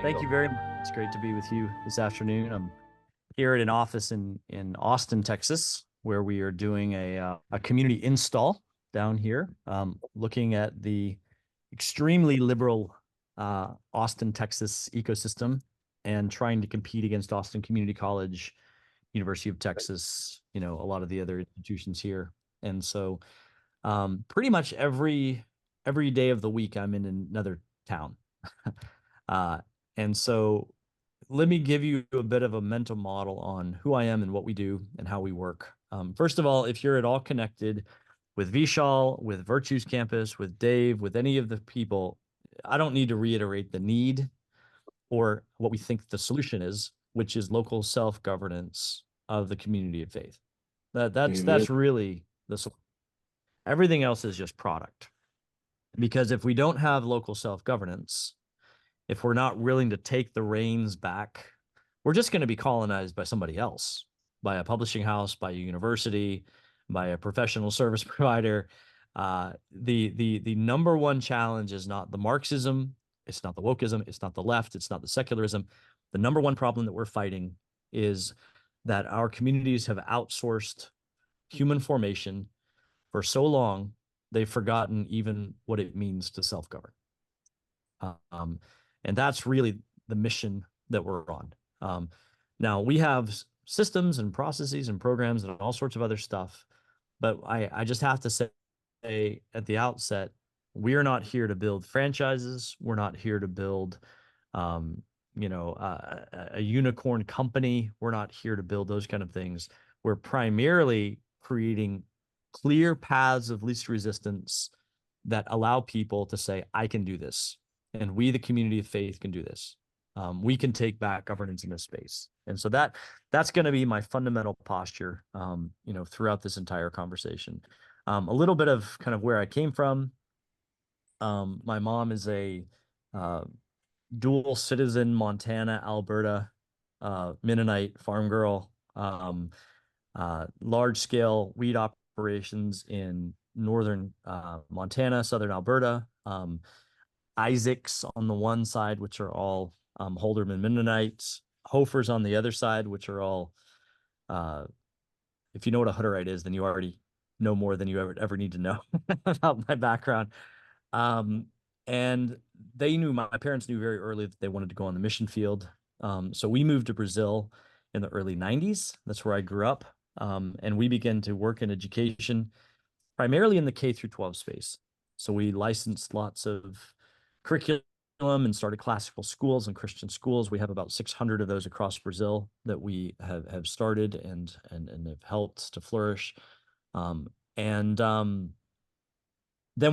Thank you very much. It's great to be with you this afternoon. I'm here at an office in Austin, Texas, where we are doing a community install down here, looking at the extremely liberal Austin, Texas ecosystem and trying to compete against Austin Community College, University of Texas, a lot of the other institutions here. And so pretty much every day of the week, I'm in another town. uh, and so let me give you a bit of a mental model on who I am and what we do and how we work. First of all, if you're at all connected with Vishal, with Virtues Campus, with Dave, with any of the people, I don't need to reiterate the need or what we think the solution is, which is local self-governance of the community of faith. Amen. That's really the solution. Everything else is just product. Because if we don't have local self-governance, if we're not willing to take the reins back, we're just going to be colonized by somebody else, by a publishing house, by a university, by a professional service provider. The number one challenge is not the Marxism, it's not the wokeism, it's not the left, it's not the secularism. The number one problem that we're fighting is that our communities have outsourced human formation for so long, they've forgotten even what it means to self-govern. And that's really the mission that we're on. Now, we have systems and processes and programs and all sorts of other stuff, but I just have to say at the outset, we're not here to build franchises. We're not here to build, a unicorn company. We're not here to build those kind of things. We're primarily creating clear paths of least resistance that allow people to say, I can do this. And we, the community of faith, can do this. We can take back governance in this space. And so that's going to be my fundamental posture, throughout this entire conversation. A little bit of kind of where I came from. My mom is a dual citizen Montana, Alberta, Mennonite farm girl, large scale wheat operations in northern Montana, southern Alberta. Isaacs on the one side, which are all Holderman Mennonites, Hofers on the other side, which are all, if you know what a Hutterite is, then you already know more than you ever need to know about my background. And my parents knew very early that they wanted to go on the mission field. So we moved to Brazil in the early 90s. That's where I grew up. And we began to work in education, primarily in the K through 12 space. So we licensed lots of curriculum and started classical schools and Christian schools. We have about 600 of those across Brazil that we have started and have helped to flourish. Then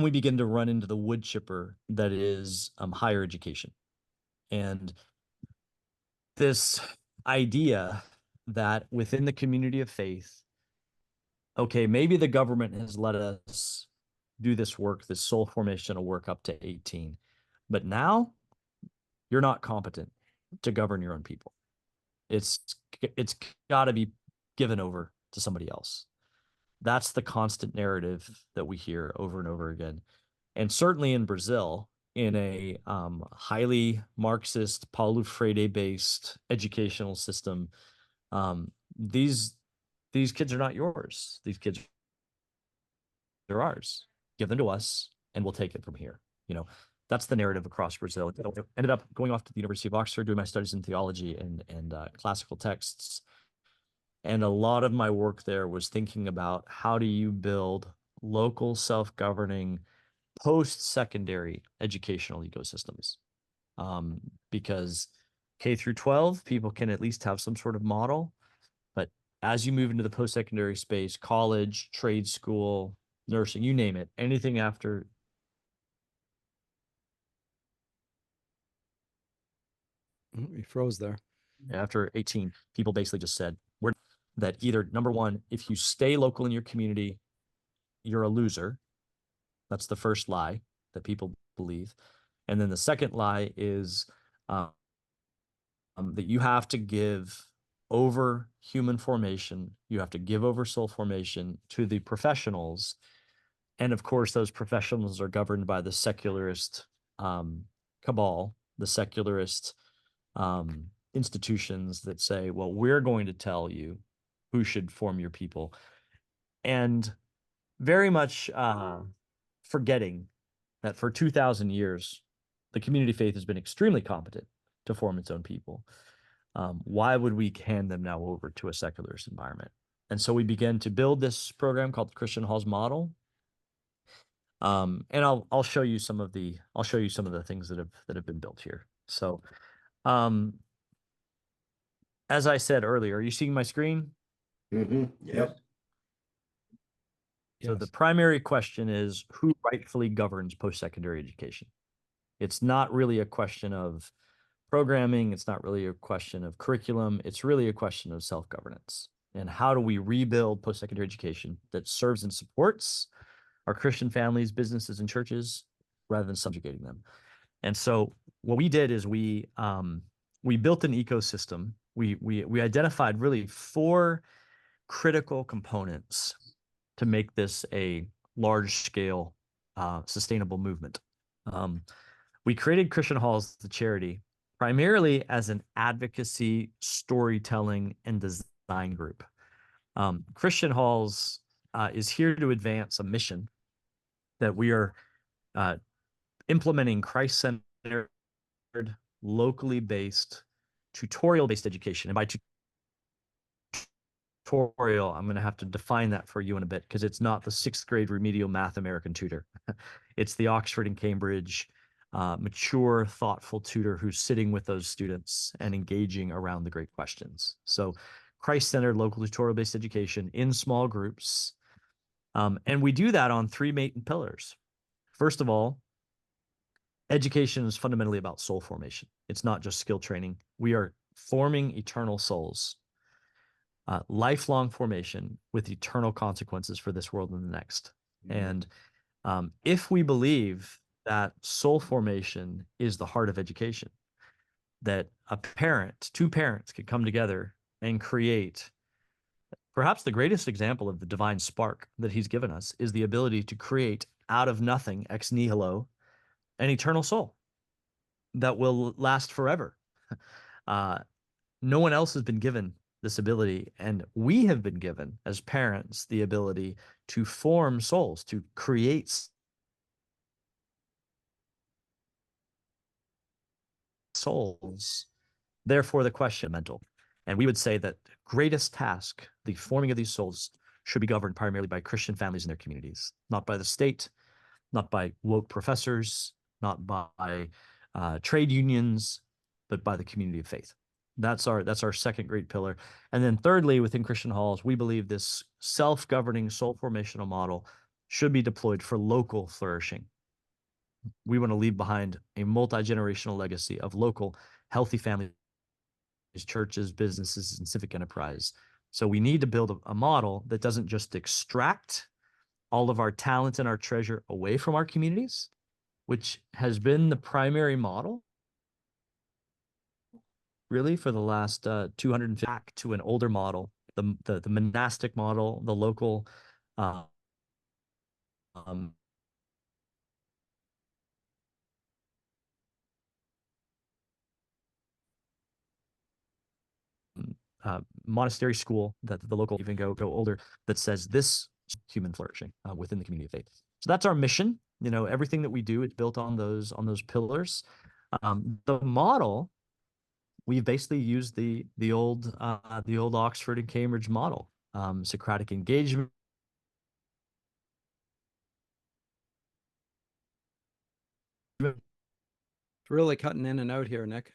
we begin to run into the wood chipper that is higher education. And this idea that within the community of faith, okay, maybe the government has let us do this work, this soul formational work up to 18. But now you're not competent to govern your own people. It's got to be given over to somebody else. That's the constant narrative that we hear over and over again. And certainly in Brazil, in a highly Marxist, Paulo Freire-based educational system, these kids are not yours. These kids are ours. Give them to us, and we'll take it from here. That's the narrative across Brazil. I ended up going off to the University of Oxford, doing my studies in theology and classical texts. And a lot of my work there was thinking about how do you build local self-governing post-secondary educational ecosystems. Because K through 12, people can at least have some sort of model. But as you move into the post-secondary space, college, trade school, nursing, you name it, anything after You froze there. 18, people basically just said that either, number one, if you stay local in your community, you're a loser. That's the first lie that people believe. And then the second lie is that you have to give over human formation, you have to give over soul formation to the professionals. And of course, those professionals are governed by the secularist cabal, the secularist institutions that say, well, we're going to tell you who should form your people, and very much forgetting that for 2,000 years, the community faith has been extremely competent to form its own people. Why would we hand them now over to a secularist environment? And so we began to build this program called the Christian Halls Model. And I'll show you some of the things that have been built here. So, as I said earlier, are you seeing my screen? Yep. So Yes. the primary question is, who rightfully governs post-secondary education? It's not really a question of programming. It's not really a question of curriculum. It's really a question of self-governance. And how do we rebuild post-secondary education that serves and supports our Christian families, businesses, and churches rather than subjugating them? And so what we did is we built an ecosystem. We identified really 4 critical components to make this a large-scale, sustainable movement. We created Christian Halls, the charity, primarily as an advocacy, storytelling, and design group. Christian Halls is here to advance a mission that we are implementing Christ-centered, locally based, tutorial-based education. And by tutorial, I'm going to have to define that for you in a bit, because it's not the 6th grade remedial math American tutor. It's the Oxford and Cambridge mature, thoughtful tutor who's sitting with those students and engaging around the great questions. So Christ-centered, local, tutorial-based education in small groups. And we do that on 3 main pillars. First of all, education is fundamentally about soul formation. It's not just skill training. We are forming eternal souls. Lifelong formation with eternal consequences for this world and the next. And if we believe that soul formation is the heart of education, that two parents could come together and create perhaps the greatest example of the divine spark that he's given us, is the ability to create out of nothing, ex nihilo, an eternal soul that will last forever. No one else has been given this ability, and we have been given as parents the ability to form souls, to create souls. Therefore, the question mental. And we would say that the greatest task, the forming of these souls, should be governed primarily by Christian families and their communities, not by the state, not by woke professors, not by trade unions, but by the community of faith. That's our second great pillar. And then thirdly, within Christian Halls, we believe this self-governing soul formational model should be deployed for local flourishing. We want to leave behind a multi-generational legacy of local healthy families, churches, businesses, and civic enterprise. So we need to build a model that doesn't just extract all of our talent and our treasure away from our communities, which has been the primary model really for the last 250, back to an older model, the monastic model, the local monastery school, that the local even go older, that says this human flourishing within the community of faith. So that's our mission. You know, everything that we do is built on those pillars. The model, we've basically used the old Oxford and Cambridge model, Socratic engagement, It's really cutting in and out here, Nick.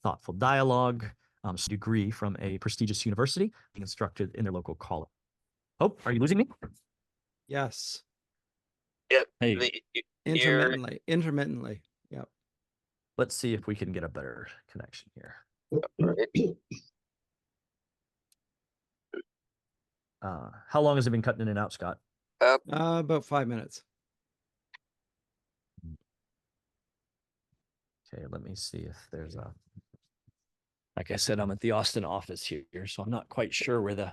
thoughtful dialogue, degree from a prestigious university, being instructed in their local college. Oh, are you losing me? Yes. Yep. Hey, Intermittently. Yep. let's see if we can get a better connection here. How long has it been cutting in and out, Scott? About 5 minutes. Okay, let me see if there's a. Like I said, I'm at the Austin office here, so I'm not quite sure where the.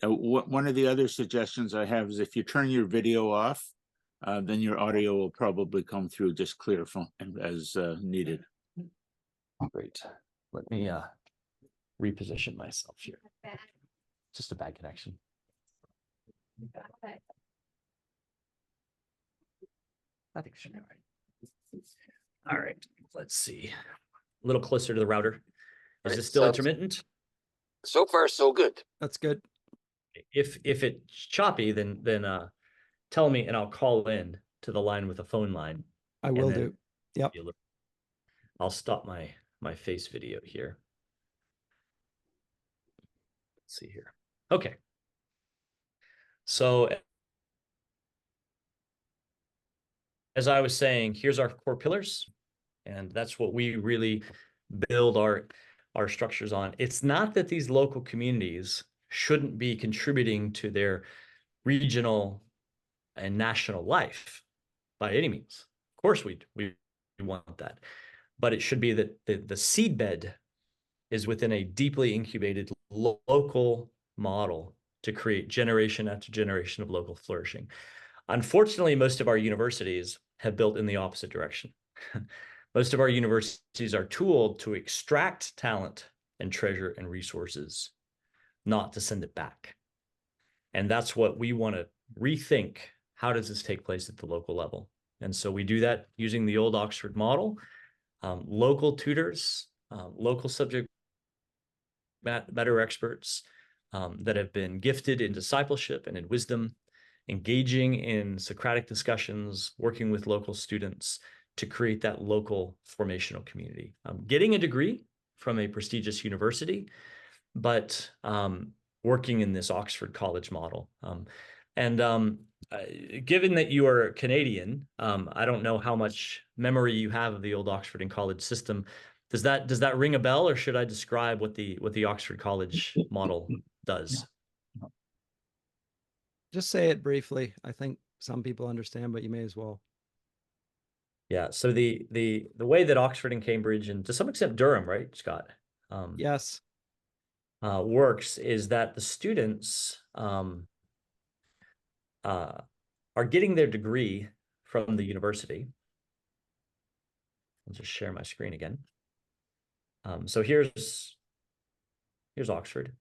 One of the other suggestions I have is if you turn your video off, then your audio will probably come through just clear from as needed. Great. Let me reposition myself here. Just a bad connection. I think it should be all right. All right, let's see. A little closer to the router. Is Right, this still sounds- intermittent? So far, so good. That's good. If it's choppy, then tell me and I'll call in to the line with a phone line. I will then do. Yep. I'll stop my face video here. Let's see here. Okay. So as I was saying, here's our core pillars, and that's what we really build our structures on. It's not that these local communities shouldn't be contributing to their regional and national life by any means. Of course, we want that, but it should be that the seedbed is within a deeply incubated local model to create generation after generation of local flourishing. Unfortunately, most of our universities have built in the opposite direction. Most of our universities are tooled to extract talent and treasure and resources, not to send it back. And that's what we want to rethink. How does this take place at the local level? And so we do that using the old Oxford model, local tutors, local subject matter experts that have been gifted in discipleship and in wisdom, engaging in Socratic discussions, working with local students to create that local formational community. Getting a degree from a prestigious university, but working in this Oxford College model. Given that you are Canadian, I don't know how much memory you have of the old Oxford and College system. Does that ring a bell, or should I describe what the Oxford College model does? Just say it briefly. I think some people understand, but you may as well. Yeah. So the way that Oxford and Cambridge, and to some extent Durham, right, Scott? Yes. Works is that the students are getting their degree from the university. I'll just share my screen again. So here's Oxford.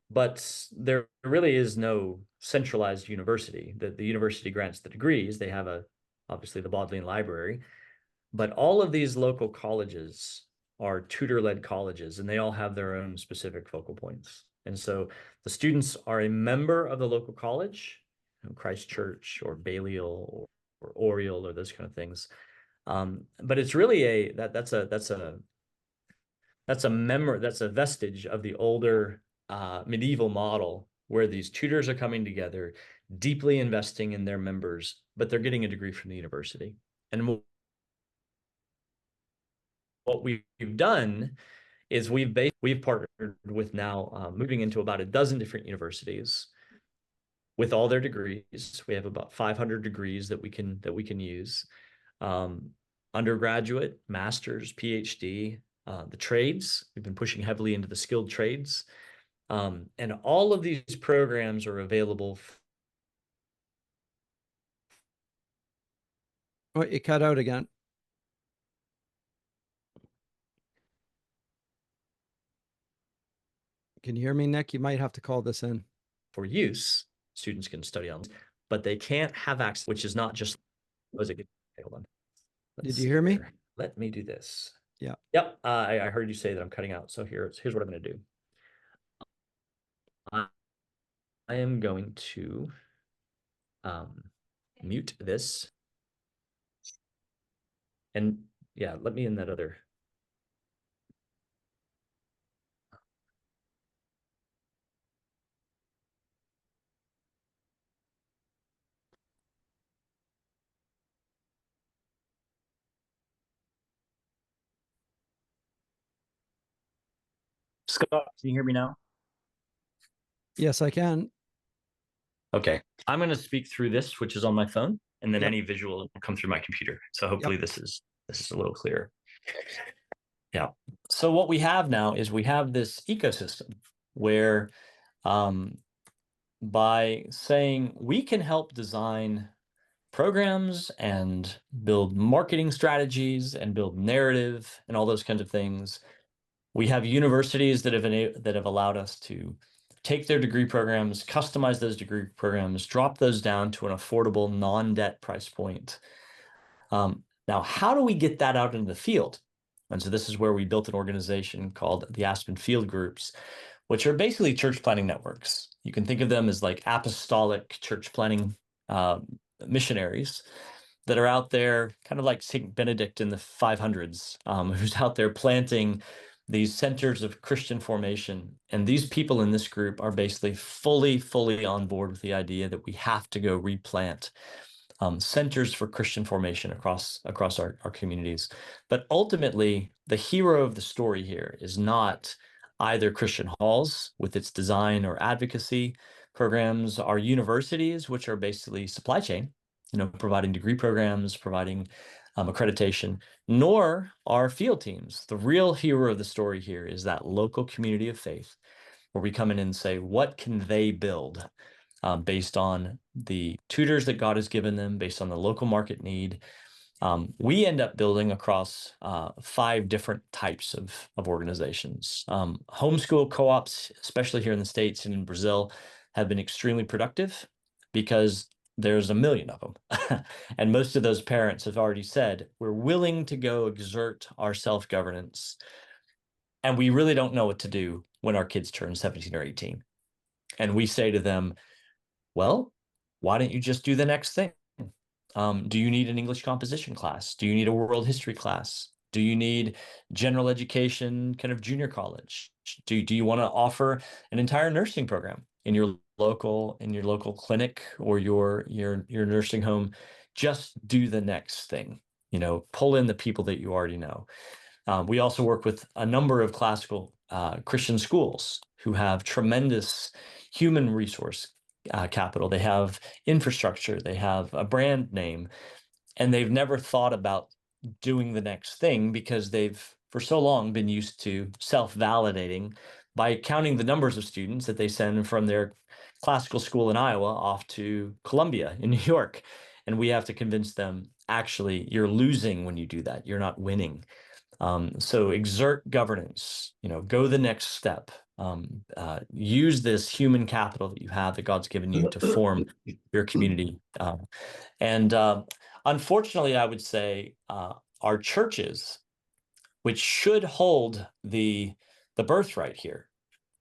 But there really is no centralized university. The university grants the degrees. They have obviously the Bodleian Library, but all of these local colleges are tutor-led colleges, and they all have their own specific focal points. And so the students are a member of the local college, Christ Church or Balliol or Oriel or those kind of things. But it's really that's a vestige of the older medieval model where these tutors are coming together, deeply investing in their members, but they're getting a degree from the university. And what we've done is we've partnered with now moving into about a dozen different universities with all their degrees. We have about 500 degrees that we can use. Undergraduate, master's, PhD, the trades. We've been pushing heavily into the skilled trades. And all of these programs are available. Oh, it cut out again. Can you hear me, Nick? You might have to call this in. For use, students can study on, but they can't have access, which is not just, was it good? Okay, hold on. Did you hear me? Let me do this. Yeah. Yep. I heard you say that I'm cutting out. So here's what I'm going to do. I am going to mute this. And yeah, let me in that other. Scott, can you hear me now? Yes, I can. Okay. I'm going to speak through this, which is on my phone, and then Yep. any visual will come through my computer. So hopefully this is a little clearer. Yeah. So what we have now is we have this ecosystem where by saying we can help design programs and build marketing strategies and build narrative and all those kinds of things. We have universities that have allowed us to take their degree programs, customize those degree programs, drop those down to an affordable non-debt price point. Now, how do we get that out into the field? And so this is where we built an organization called the Aspen Field Groups, which are basically church planting networks. You can think of them as like apostolic church planting missionaries that are out there, kind of like St. Benedict in the 500s, who's out there planting these centers of Christian formation. And these people in this group are basically fully on board with the idea that we have to go replant centers for Christian formation across our communities. But ultimately, the hero of the story here is not either Christian halls with its design or advocacy programs, our universities, which are basically supply chain, providing degree programs, providing accreditation, nor our field teams. The real hero of the story here is that local community of faith, where we come in and say, what can they build based on the tutors that God has given them, based on the local market need. We end up building across 5 different types of organizations. Homeschool co-ops, especially here in the States and in Brazil, have been extremely productive because there's a million of them. And most of those parents have already said, we're willing to go exert our self-governance. And we really don't know what to do when our kids turn 17 or 18. And we say to them, well, why don't you just do the next thing? Do you need an English composition class? Do you need a world history class? Do you need general education, kind of junior college? Do you want to offer an entire nursing program in your local clinic or your nursing home? Just do the next thing. Pull in the people that you already know. We also work with a number of classical Christian schools who have tremendous human resource capital. They have infrastructure, they have a brand name, and they've never thought about doing the next thing because they've for so long been used to self-validating by counting the numbers of students that they send from their classical school in Iowa off to Columbia in New York. And we have to convince them, actually, you're losing when you do that. You're not winning. So exert governance, go the next step. Use this human capital that you have, that God's given you, to form your community. And unfortunately, I would say our churches, which should hold the birthright here,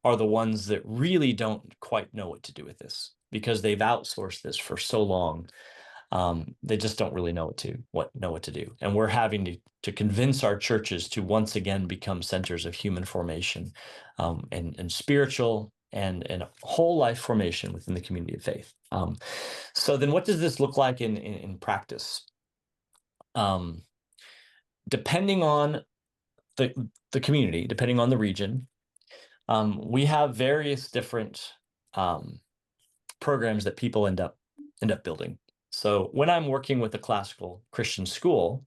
are the ones that really don't quite know what to do with this because they've outsourced this for so long. They just don't really know what to do. And we're having to convince our churches to once again become centers of human formation and spiritual and whole life formation within the community of faith. So then what does this look like in practice? Depending on the community, depending on the region, we have various different programs that people end up building. So when I'm working with a classical Christian school,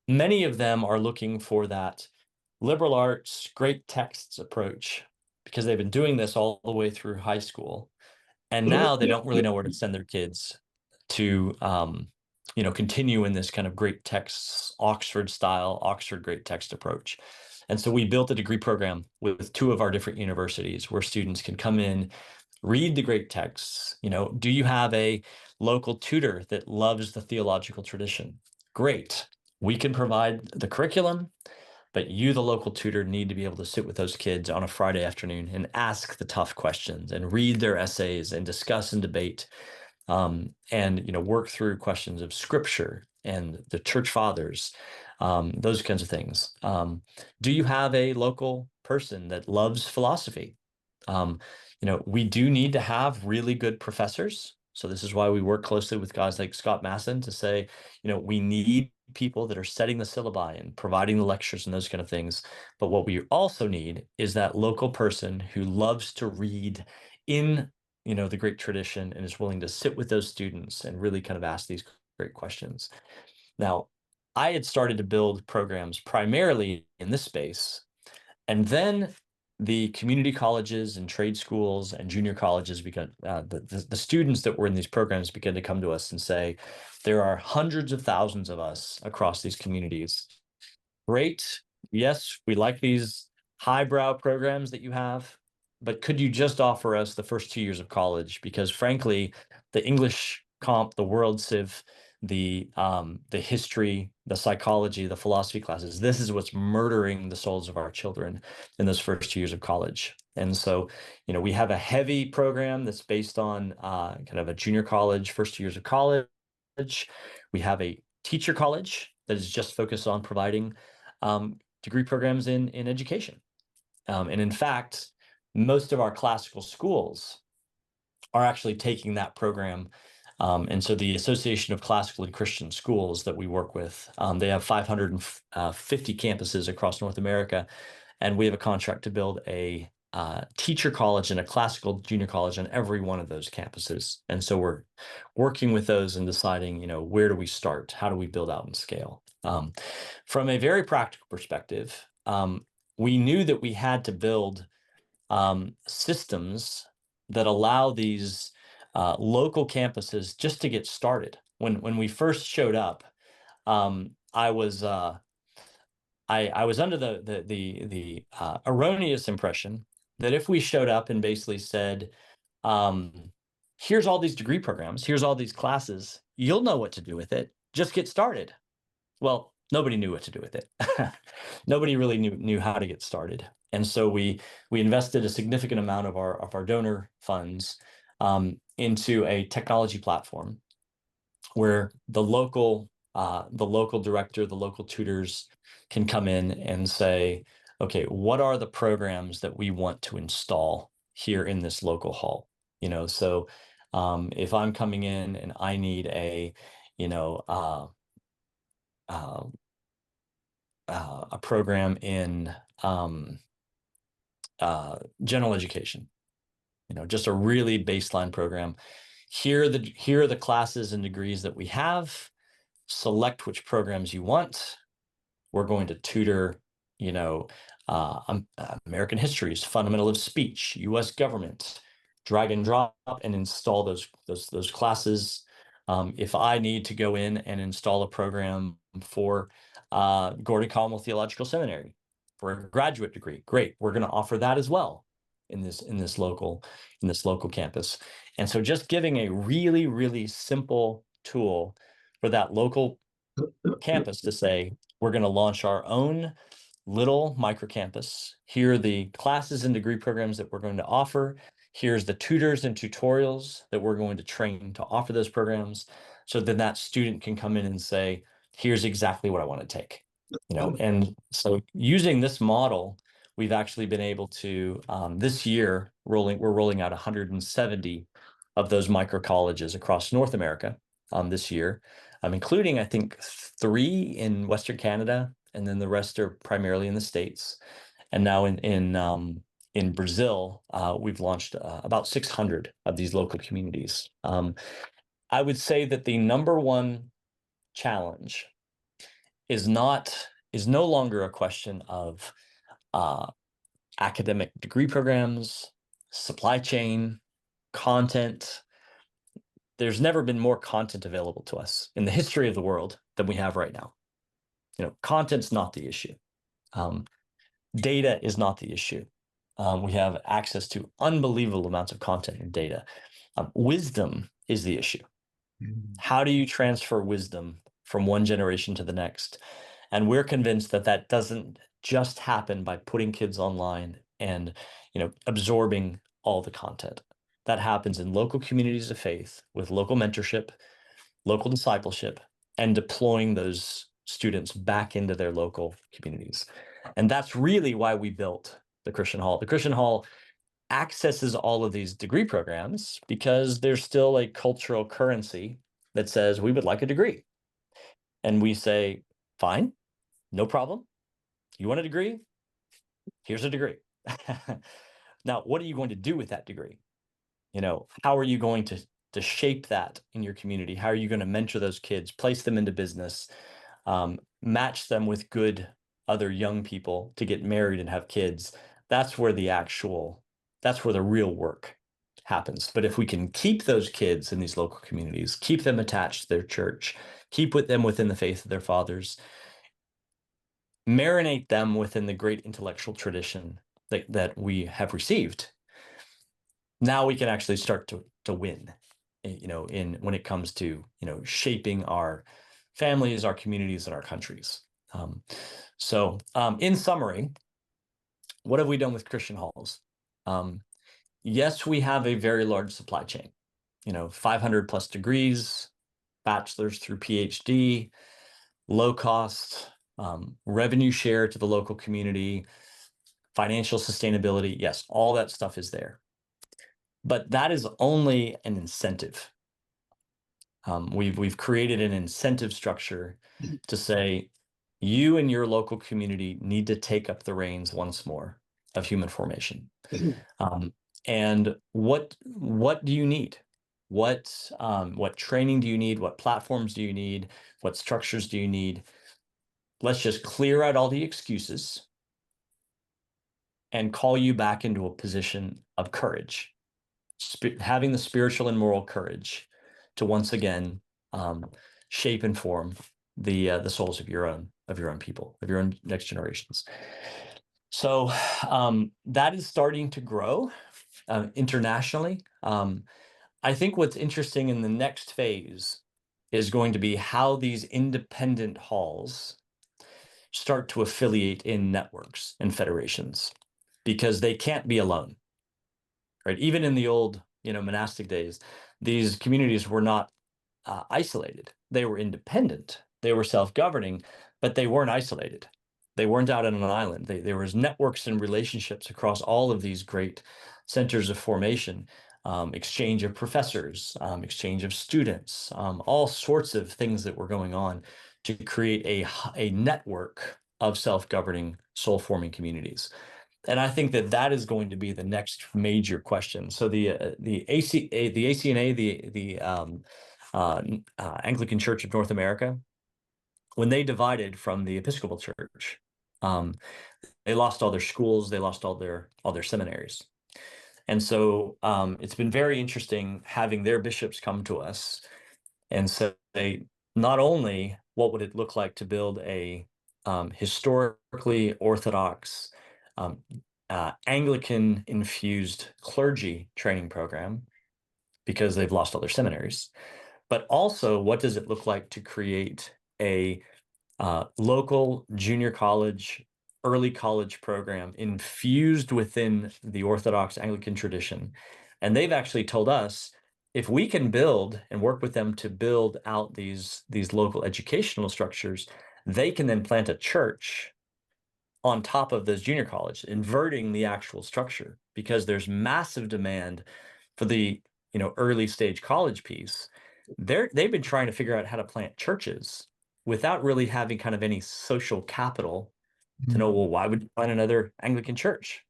many of them are looking for that liberal arts, great texts approach because they've been doing this all the way through high school. And now they don't really know where to send their kids to, continue in this kind of great texts, Oxford style, Oxford great text approach. And so we built a degree program with 2 of our different universities where students can come in, read the great texts. Do you have a local tutor that loves the theological tradition? Great. We can provide the curriculum, but you, the local tutor, need to be able to sit with those kids on a Friday afternoon and ask the tough questions and read their essays and discuss and debate and work through questions of scripture and the church fathers, those kinds of things. Do you have a local person that loves philosophy? We do need to have really good professors. So this is why we work closely with guys like Scott Masson to say, we need people that are setting the syllabi and providing the lectures and those kind of things. But what we also need is that local person who loves to read in, the great tradition and is willing to sit with those students and really kind of ask these great questions. Now, I had started to build programs primarily in this space, and then the community colleges and trade schools and junior colleges began, the students that were in these programs began to come to us and say, there are hundreds of thousands of us across these communities. Great. Yes, we like these highbrow programs that you have, but could you just offer us the first 2 years of college? Because frankly, the English comp, the world civ, the history, the psychology, the philosophy classes, this is what's murdering the souls of our children in those first 2 years of college. And so, we have a heavy program that's based on kind of a junior college, first 2 years of college. We have a teacher college that is just focused on providing degree programs in education. And in fact, most of our classical schools are actually taking that program. And so the Association of Classical and Christian Schools that we work with, they have 550 campuses across North America. And we have a contract to build a teacher college and a classical junior college on every one of those campuses. And so we're working with those and deciding, where do we start? How do we build out and scale? From a very practical perspective, we knew that we had to build systems that allow these local campuses just to get started. When we first showed up, I was under the erroneous impression that if we showed up and basically said, here's all these degree programs, here's all these classes, you'll know what to do with it. Just get started. Well, nobody knew what to do with it. Nobody really knew how to get started. And so we invested a significant amount of our donor funds into a technology platform where the local director, the local tutors can come in and say, okay, what are the programs that we want to install here in this local hall? So if I'm coming in and I need a program in general education, just a really baseline program. Here are the classes and degrees that we have. Select which programs you want. We're going to tutor, American histories, fundamental of speech, U.S. government, drag and drop and install those classes. If I need to go in and install a program for Gordon Conwell Theological Seminary for a graduate degree, great. We're going to offer that as well in this local campus. And so just giving a really, really simple tool for that local campus to say, we're going to launch our own little micro campus. Here are the classes and degree programs that we're going to offer. Here's the tutors and tutorials that we're going to train to offer those programs. So then that student can come in and say, here's exactly what I want to take. And so using this model, we've actually been able to, this year, we're rolling out 170 of those micro colleges across North America this year, including, I think, 3 in Western Canada, and then the rest are primarily in the States. And now in Brazil, we've launched about 600 of these local communities. I would say that the number one challenge is no longer a question of academic degree programs, supply chain, content. There's never been more content available to us in the history of the world than we have right now. Content's not the issue. Data is not the issue. We have access to unbelievable amounts of content and data. Wisdom is the issue. How do you transfer wisdom from one generation to the next? And we're convinced that doesn't just happen by putting kids online and absorbing all the content. That happens in local communities of faith with local mentorship, local discipleship, and deploying those students back into their local communities. And that's really why we built the Christian Hall. The Christian Hall accesses all of these degree programs because there's still a cultural currency that says we would like a degree. And we say, fine, no problem. You want a degree? Here's a degree. Now, what are you going to do with that degree? How are you going to shape that in your community? How are you going to mentor those kids, place them into business, match them with good other young people to get married and have kids? that's where the real work happens. But if we can keep those kids in these local communities, keep them attached to their church, keep with them within the faith of their fathers, marinate them within the great intellectual tradition that we have received, now we can actually start to win, when it comes to, shaping our families, our communities, and our countries. In summary, what have we done with Christian halls? Yes, we have a very large supply chain, 500 plus degrees, bachelor's through PhD, low cost, revenue share to the local community, financial sustainability. Yes, all that stuff is there. But that is only an incentive. We've created an incentive structure to say, you and your local community need to take up the reins once more of human formation. And what do you need? What training do you need? What platforms do you need? What structures do you need? Let's just clear out all the excuses and call you back into a position of courage, having the spiritual and moral courage to once again shape and form the souls of your own people, of your own next generations. So that is starting to grow internationally. I think what's interesting in the next phase is going to be how these independent halls start to affiliate in networks and federations, because they can't be alone, right? Even in the old, monastic days, these communities were not isolated. They were independent. They were self-governing, but they weren't isolated. They weren't out on an island. There was networks and relationships across all of these great centers of formation, exchange of professors, exchange of students, all sorts of things that were going on to create a network of self-governing, soul-forming communities. And I think that is going to be the next major question. So the ACNA, the Anglican Church of North America, when they divided from the Episcopal Church, they lost all their schools, they lost all their seminaries. And so it's been very interesting having their bishops come to us and say, not only what would it look like to build a historically Orthodox Anglican-infused clergy training program, because they've lost all their seminaries, but also what does it look like to create a local junior college, early college program infused within the Orthodox Anglican tradition. And they've actually told us, if we can build and work with them to build out these local educational structures, they can then plant a church on top of those junior college, inverting the actual structure, because there's massive demand for the early stage college piece. They've been trying to figure out how to plant churches without really having kind of any social capital to know, well, why would you plant another Anglican church?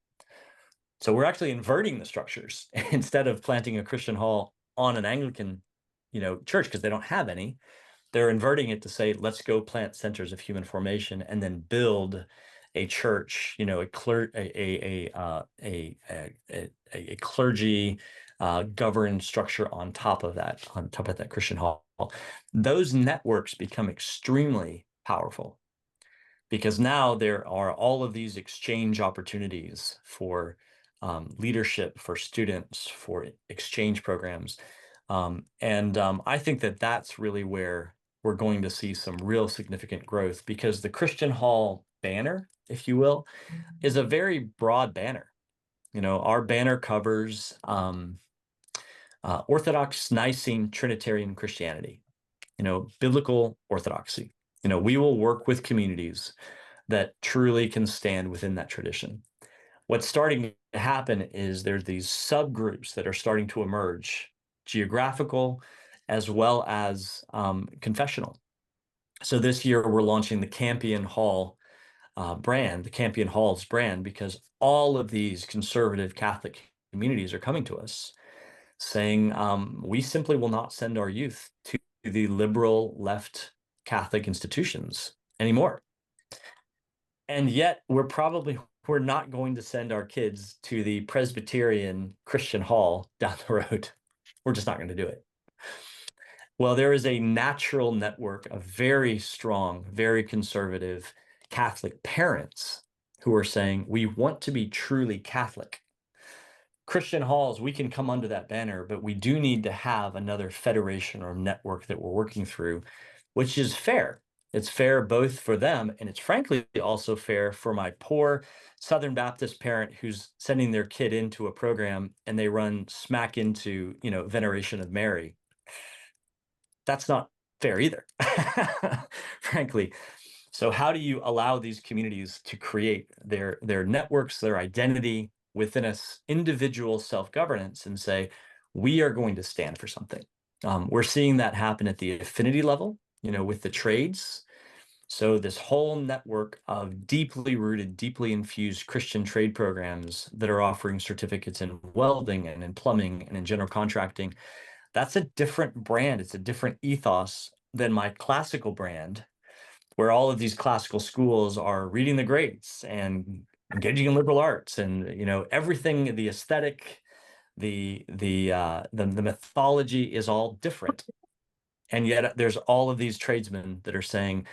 So we're actually inverting the structures. Instead of planting a Christian hall on an Anglican, church, because they don't have any, they're inverting it to say, let's go plant centers of human formation and then build a church, a clergy governed structure on top of that Christian hall. Those networks become extremely powerful, because now there are all of these exchange opportunities for leadership, for students, for exchange programs. I think that's really where we're going to see some real significant growth, because the Christian Hall banner, if you will, is a very broad banner. Our banner covers Orthodox Nicene Trinitarian Christianity, biblical orthodoxy. We will work with communities that truly can stand within that tradition. What's starting to happen is there's these subgroups that are starting to emerge, geographical as well as confessional. So this year we're launching the Campion Hall brand, the Campion Halls brand, because all of these conservative Catholic communities are coming to us saying, we simply will not send our youth to the liberal left Catholic institutions anymore. And yet we're probably we're not going to send our kids to the Presbyterian Christian Hall down the road. We're just not going to do it. Well, there is a natural network of very strong, very conservative Catholic parents who are saying, we want to be truly Catholic. Christian halls, we can come under that banner, but we do need to have another federation or network that we're working through, which is fair. It's fair both for them, and it's frankly also fair for my poor Southern Baptist parent who's sending their kid into a program and they run smack into, veneration of Mary. That's not fair either, frankly. So how do you allow these communities to create their networks, their identity within a individual self-governance and say, we are going to stand for something? We're seeing that happen at the affinity level, with the trades. So this whole network of deeply rooted, deeply infused Christian trade programs that are offering certificates in welding and in plumbing and in general contracting, that's a different brand. It's a different ethos than my classical brand, where all of these classical schools are reading the greats and engaging in liberal arts and everything, the aesthetic, the mythology is all different. And yet there's all of these tradesmen that are saying,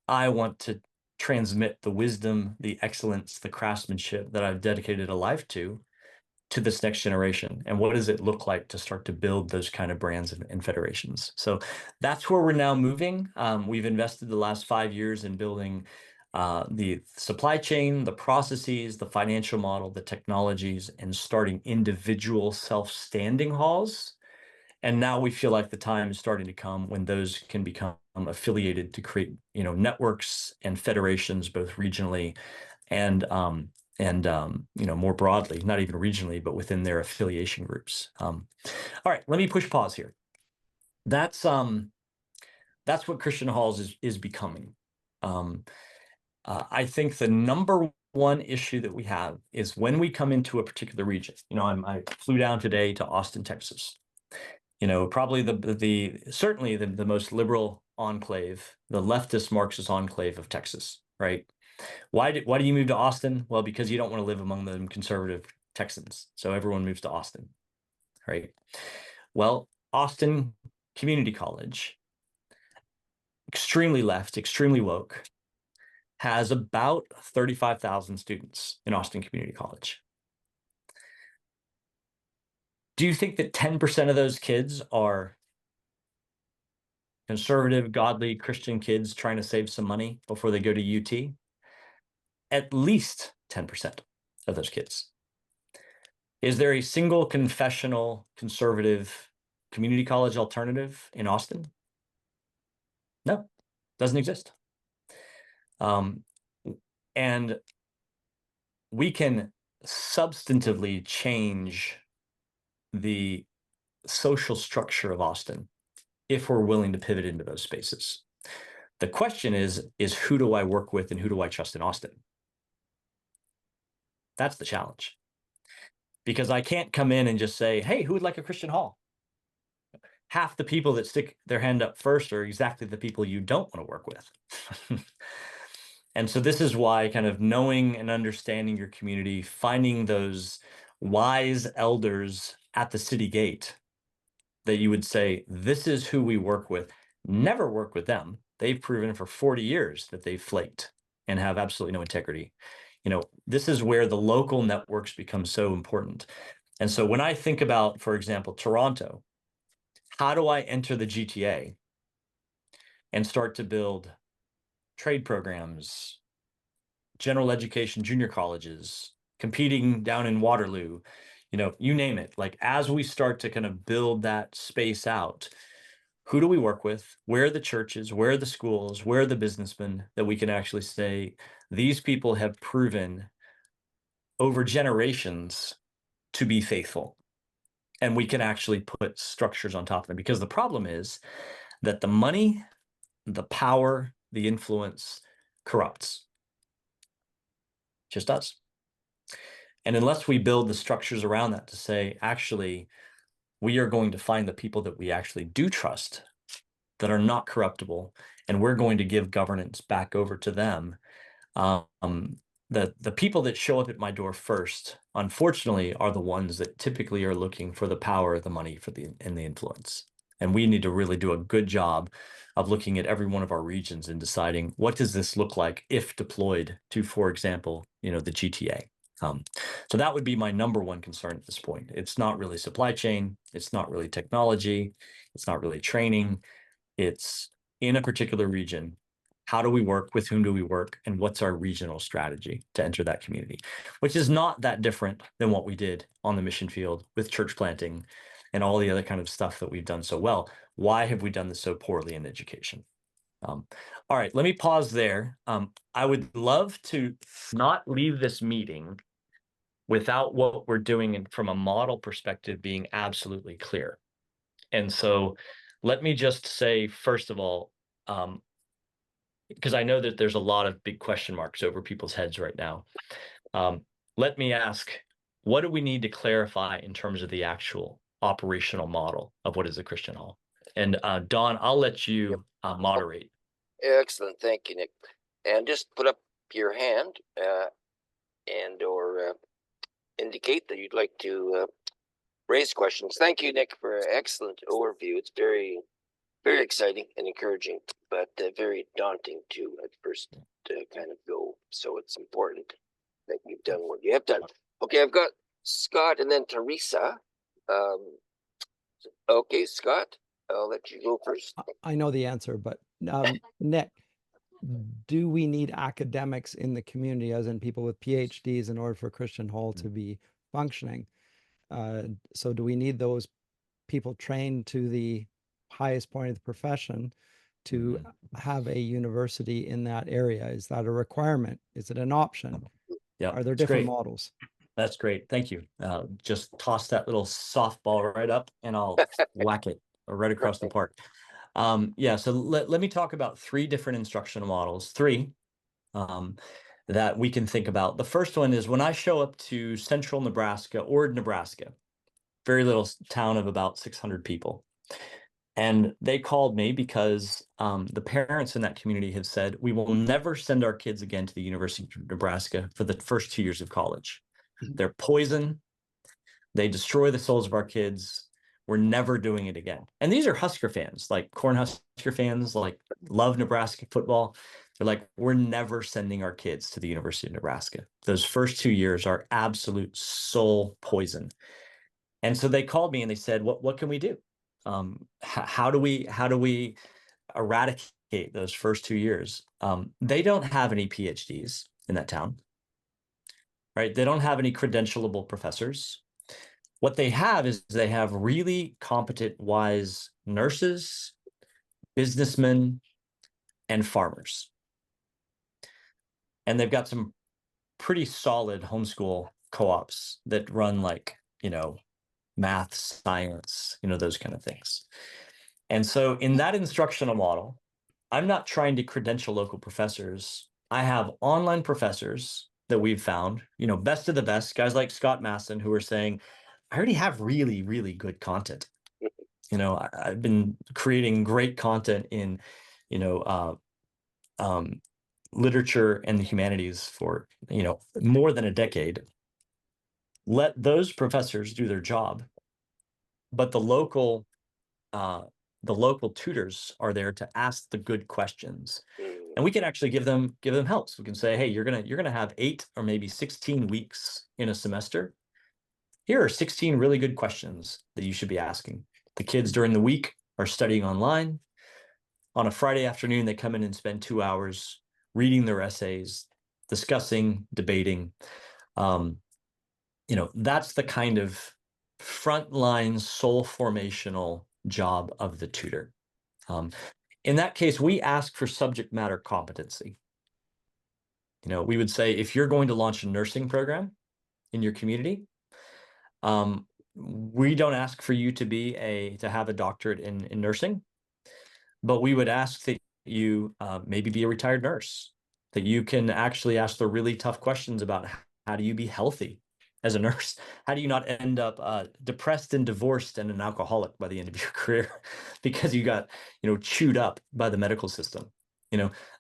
I want to transmit the wisdom, the excellence, the craftsmanship that I've dedicated a life to this next generation. And what does it look like to start to build those kind of brands and federations? So that's where we're now moving. We've invested the last 5 years in building the supply chain, the processes, the financial model, the technologies, and starting individual self-standing halls. And now we feel like the time is starting to come when those can become affiliated to create, networks and federations, both regionally and more broadly, not even regionally, but within their affiliation groups. All right, let me push pause here. That's what Christian Halls is becoming. I think the number one issue that we have is when we come into a particular region. I flew down today to Austin, Texas. Probably certainly the most liberal enclave, the leftist Marxist enclave of Texas, right? Why do you move to Austin? Well, because you don't want to live among the conservative Texans. So everyone moves to Austin, right? Well, Austin Community College, extremely left, extremely woke, has about 35,000 students in Austin Community College. Do you think that 10% of those kids are conservative, godly, Christian kids trying to save some money before they go to UT? At least 10% of those kids. Is there a single confessional conservative community college alternative in Austin? No, doesn't exist. And we can substantively change the social structure of Austin if we're willing to pivot into those spaces. The question is who do I work with and who do I trust in Austin? That's the challenge. Because I can't come in and just say, hey, who would like a Christian hall? Half the people that stick their hand up first are exactly the people you don't want to work with. And so this is why kind of knowing and understanding your community, finding those wise elders at the city gate that you would say, this is who we work with. Never work with them. They've proven for 40 years that they've flaked and have absolutely no integrity. This is where the local networks become so important. And so when I think about, for example, Toronto, how do I enter the GTA and start to build trade programs, general education, junior colleges, competing down in Waterloo, you name it. Like as we start to kind of build that space out, who do we work with? Where are the churches? Where are the schools? Where are the businessmen that we can actually say, these people have proven over generations to be faithful. And we can actually put structures on top of them, because the problem is that the money, the power, the influence corrupts. Just does. And unless we build the structures around that to say, actually, we are going to find the people that we actually do trust, that are not corruptible, and we're going to give governance back over to them, the people that show up at my door first, unfortunately, are the ones that typically are looking for the power, the money, and the influence. And we need to really do a good job of looking at every one of our regions and deciding what does this look like if deployed to, for example, the GTA. So that would be my number one concern at this point. It's not really supply chain. It's not really technology. It's not really training. It's in a particular region. How do we work? With whom do we work? And what's our regional strategy to enter that community? Which is not that different than what we did on the mission field with church planting and all the other kind of stuff that we've done so well. Why have we done this so poorly in education? All right, let me pause there. I would love to not leave this meeting without what we're doing from a model perspective being absolutely clear. And so let me just say, first of all, because I know that there's a lot of big question marks over people's heads right now. Let me ask, what do we need to clarify in terms of the actual operational model of what is a Christian hall? And Don, I'll let you moderate. Excellent. Thank you, Nick. And just put up your hand and or indicate that you'd like to raise questions. Thank you, Nick, for an excellent overview. It's very, very exciting and encouraging, but very daunting too at first to kind of go. So it's important that you've done what you have done. Okay, I've got Scott and then Teresa. Okay, Scott, I'll let you go first. I know the answer, but Nick, do we need academics in the community, as in people with PhDs, in order for Christian Hall to be functioning? So do we need those people trained to the highest point of the profession to have a university in that area? Is that a requirement? Is it an option? Yeah, Are there different models? That's great. Thank you. Just toss that little softball right up and I'll whack it right across the park. Yeah, so let me talk about three different instructional models, that we can think about. The first one is when I show up to central Nebraska, Ord, Nebraska, very little town of about 600 people. And they called me because the parents in that community have said, we will never send our kids again to the University of Nebraska for the first 2 years of college. They're poison. They destroy the souls of our kids. We're never doing it again. And these are Husker fans, like Cornhusker fans, like love Nebraska football. They're like, we're never sending our kids to the University of Nebraska. Those first 2 years are absolute soul poison. And so they called me and they said, what can we do? How do we eradicate those first 2 years? They don't have any PhDs in that town, right? They don't have any credentialable professors. What they have is they have really competent, wise nurses, businessmen, and farmers. And they've got some pretty solid homeschool co-ops that run like, math, science, those kind of things. And so in that instructional model, I'm not trying to credential local professors. I have online professors that we've found, best of the best, guys like Scott Masson, who are saying, I already have really, really good content. I've been creating great content in, literature and the humanities for, more than a decade. Let those professors do their job, but the local tutors are there to ask the good questions, and we can actually give them helps. We can say, hey, you're gonna have 8 or maybe 16 weeks in a semester. Here are 16 really good questions that you should be asking. The kids during the week are studying online. On a Friday afternoon, they come in and spend 2 hours reading their essays, discussing, debating. That's the kind of frontline soul formational job of the tutor. In that case, we ask for subject matter competency. We would say, if you're going to launch a nursing program in your community, we don't ask for you to have a doctorate in nursing, but we would ask that you maybe be a retired nurse, that you can actually ask the really tough questions about how do you be healthy as a nurse? How do you not end up depressed and divorced and an alcoholic by the end of your career because you got, chewed up by the medical system?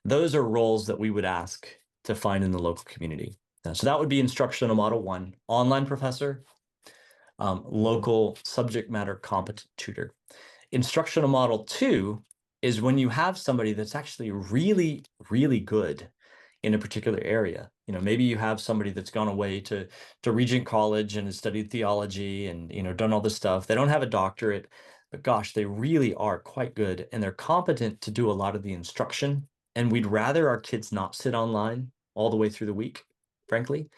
Those are roles that we would ask to find in the local community. So that would be instructional model 1, online professor, local subject matter competent tutor. Instructional model 2 is when you have somebody that's actually really, really good in a particular area. You know, maybe you have somebody that's gone away to Regent College and has studied theology and, you know, done all this stuff. They don't have a doctorate, but gosh, they really are quite good and they're competent to do a lot of the instruction. And we'd rather our kids not sit online all the way through the week, frankly.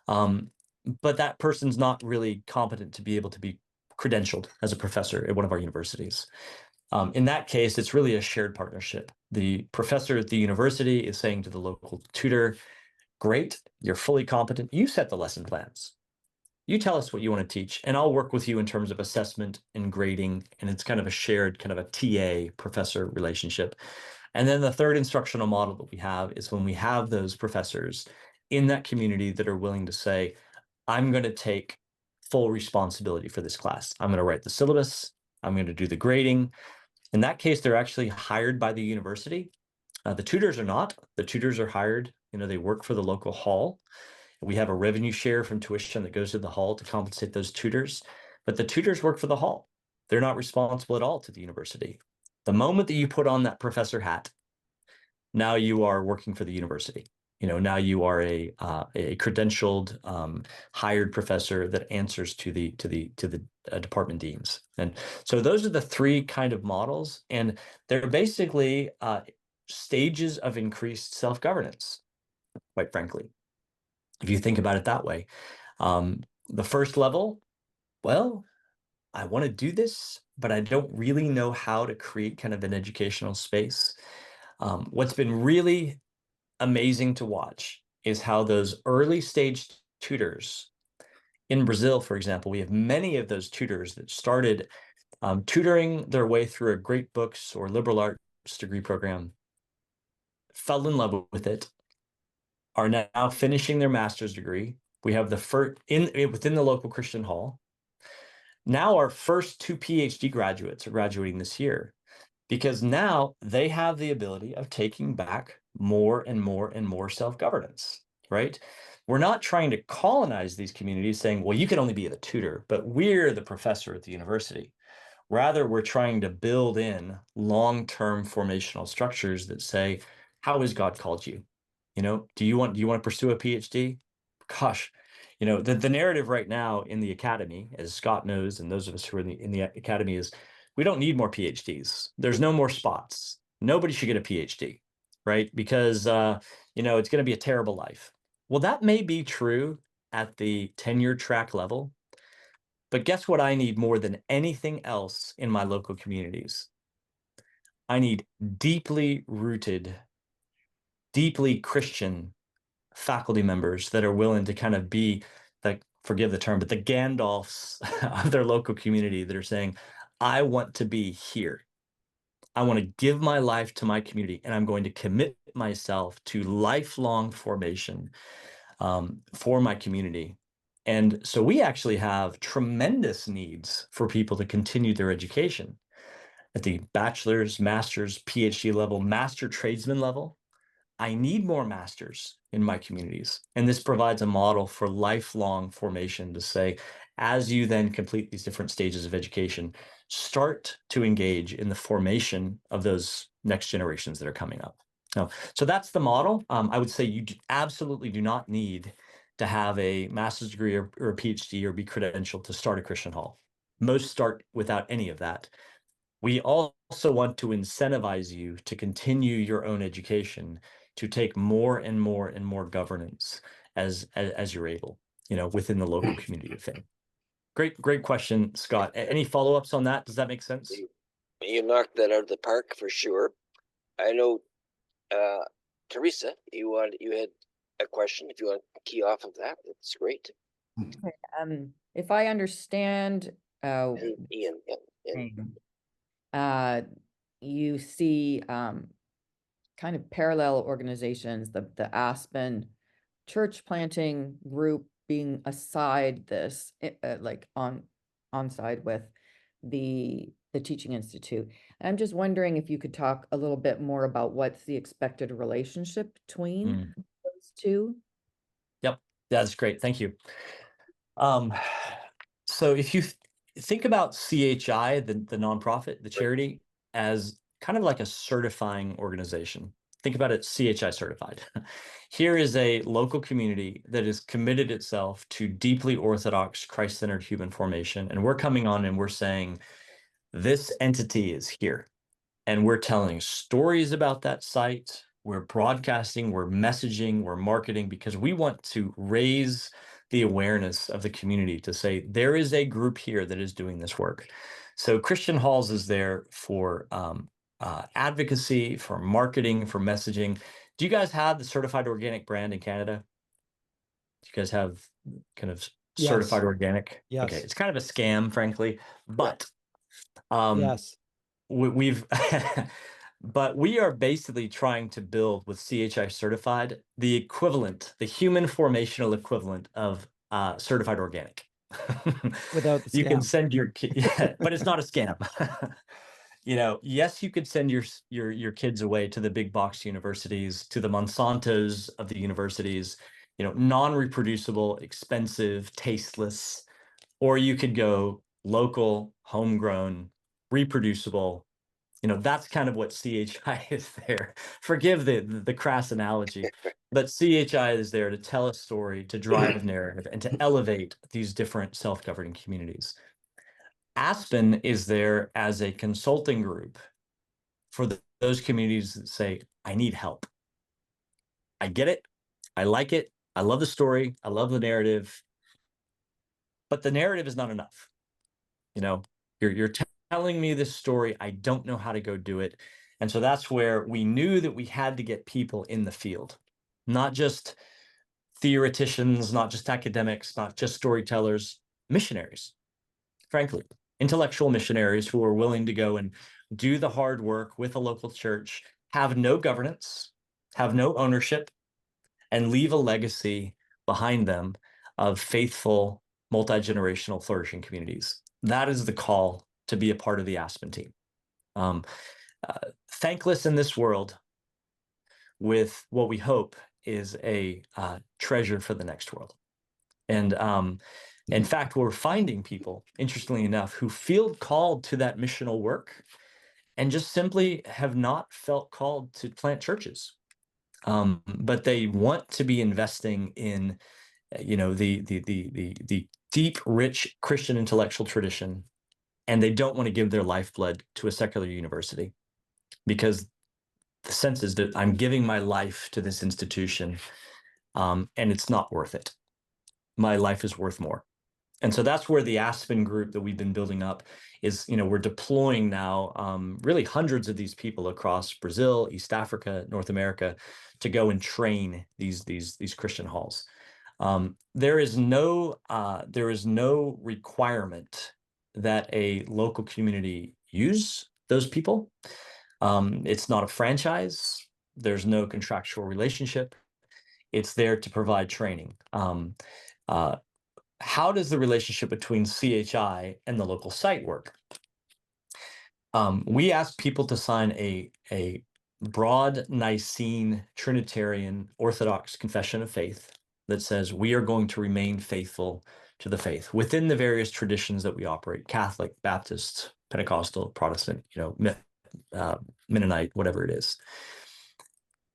But that person's not really competent to be able to be credentialed as a professor at one of our universities. In that case, it's really a shared partnership. The professor at the university is saying to the local tutor, great, you're fully competent. You set the lesson plans. You tell us what you want to teach, and I'll work with you in terms of assessment and grading. And it's kind of a shared kind of a TA professor relationship. And then the third instructional model that we have is when we have those professors in that community that are willing to say, I'm going to take full responsibility for this class. I'm going to write the syllabus. I'm going to do the grading. In that case, they're actually hired by the university. The tutors are not. The tutors are hired. You know, they work for the local hall. We have a revenue share from tuition that goes to the hall to compensate those tutors. But the tutors work for the hall. They're not responsible at all to the university. The moment that you put on that professor hat, now you are working for the university. You know, now you are a credentialed, hired professor that answers to the department deans. And so those are the 3 kind of models, and they're basically stages of increased self-governance, quite frankly, if you think about it that way. The first level, well, I want to do this, but I don't really know how to create kind of an educational space. What's been really amazing to watch is how those early stage tutors in Brazil, for example, we have many of those tutors that started tutoring their way through a great books or liberal arts degree program, fell in love with it, are now finishing their master's degree. We have the first within the local Christian hall. Now our first 2 PhD graduates are graduating this year, because now they have the ability of taking back more and more and more self-governance, right? We're not trying to colonize these communities saying, well, you can only be the tutor, but we're the professor at the university. Rather, we're trying to build in long-term formational structures that say, how has God called you? You know, do you want to pursue a PhD? Gosh, you know, the narrative right now in the academy, as Scott knows, and those of us who are in the academy, is we don't need more PhDs. There's no more spots. Nobody should get a PhD, right? Because, you know, it's going to be a terrible life. Well, that may be true at the tenure track level, but guess what I need more than anything else in my local communities? I need deeply rooted, deeply Christian faculty members that are willing to kind of be, like, forgive the term, but the Gandalfs of their local community that are saying, I want to be here. I want to give my life to my community, and I'm going to commit myself to lifelong formation for my community. And so we actually have tremendous needs for people to continue their education at the bachelor's, master's, PhD level, master tradesman level. I need more masters in my communities. And this provides a model for lifelong formation to say, as you then complete these different stages of education, start to engage in the formation of those next generations that are coming up. So that's the model. I would say you absolutely do not need to have a master's degree or a PhD or be credentialed to start a Christian hall. Most start without any of that. We also want to incentivize you to continue your own education, to take more and more and more governance as you're able, you know, within the local community of faith. Great question, Scott. Any follow-ups on that? Does that make sense? You knocked that out of the park for sure. I know, Teresa, you had a question. If you want to key off of that, that's great. Okay, if I understand, And Ian, you see kind of parallel organizations, the Aspen church planting group being aside this, like on side with the Teaching Institute. I'm just wondering if you could talk a little bit more about what's the expected relationship between those too? Yep, that's great. Thank you. So if you think about CHI, the nonprofit, the charity, as kind of like a certifying organization. Think about it, CHI certified. Here is a local community that has committed itself to deeply orthodox, Christ-centered human formation. And we're coming on and we're saying, this entity is here. And we're telling stories about that site. We're broadcasting, we're messaging, we're marketing, because we want to raise the awareness of the community to say, there is a group here that is doing this work. So Christian Halls is there for advocacy, for marketing, for messaging. Do you guys have the certified organic brand in Canada? Do you guys have kind of certified Yes. organic? Yes. Okay, it's kind of a scam, frankly, but Yes. we've but we are basically trying to build with CHI certified the equivalent, the human formational equivalent of certified organic. Without the You can scam. send your yeah, but it's not a scam. You know, yes, you could send your kids away to the big box universities, to the Monsantos of the universities, you know, non-reproducible, expensive, tasteless, or you could go local, homegrown, reproducible. You know, that's kind of what CHI is there. Forgive the crass analogy, but CHI is there to tell a story, to drive narrative, and to elevate these different self-governing communities. Aspen is there as a consulting group for those communities that say, I need help. I get it. I like it. I love the story. I love the narrative. But the narrative is not enough. You know, you're telling me this story. I don't know how to go do it. And so that's where we knew that we had to get people in the field, not just theoreticians, not just academics, not just storytellers, missionaries, frankly, intellectual missionaries who are willing to go and do the hard work with a local church, have no governance, have no ownership, and leave a legacy behind them of faithful, multi-generational flourishing communities. That is the call to be a part of the Aspen team. Thankless in this world, with what we hope is a treasure for the next world. And in fact, we're finding people, interestingly enough, who feel called to that missional work and just simply have not felt called to plant churches. But they want to be investing in, you know, the deep, rich Christian intellectual tradition, and they don't want to give their lifeblood to a secular university, because the sense is that I'm giving my life to this institution, and it's not worth it. My life is worth more. And so that's where the Aspen group that we've been building up is, you know, we're deploying now really hundreds of these people across Brazil, East Africa, North America, to go and train these Christian halls. There is no requirement that a local community use those people. It's not a franchise. There's no contractual relationship. It's there to provide training. How does the relationship between CHI and the local site work? We ask people to sign a broad Nicene Trinitarian Orthodox Confession of Faith that says we are going to remain faithful to the faith within the various traditions that we operate: Catholic, Baptist, Pentecostal, Protestant, you know, Mennonite, whatever it is.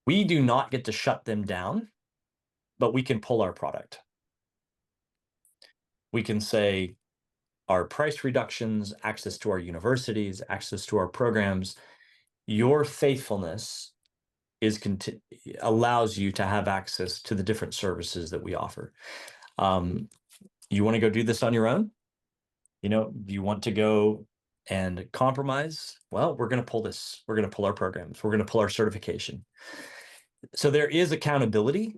We do not get to shut them down, but we can pull our product. We can say our price reductions, access to our universities, access to our programs, your faithfulness is allows you to have access to the different services that we offer. You want to go do this on your own? You know, you want to go and compromise? Well, we're going to pull this. We're going to pull our programs. We're going to pull our certification. So there is accountability,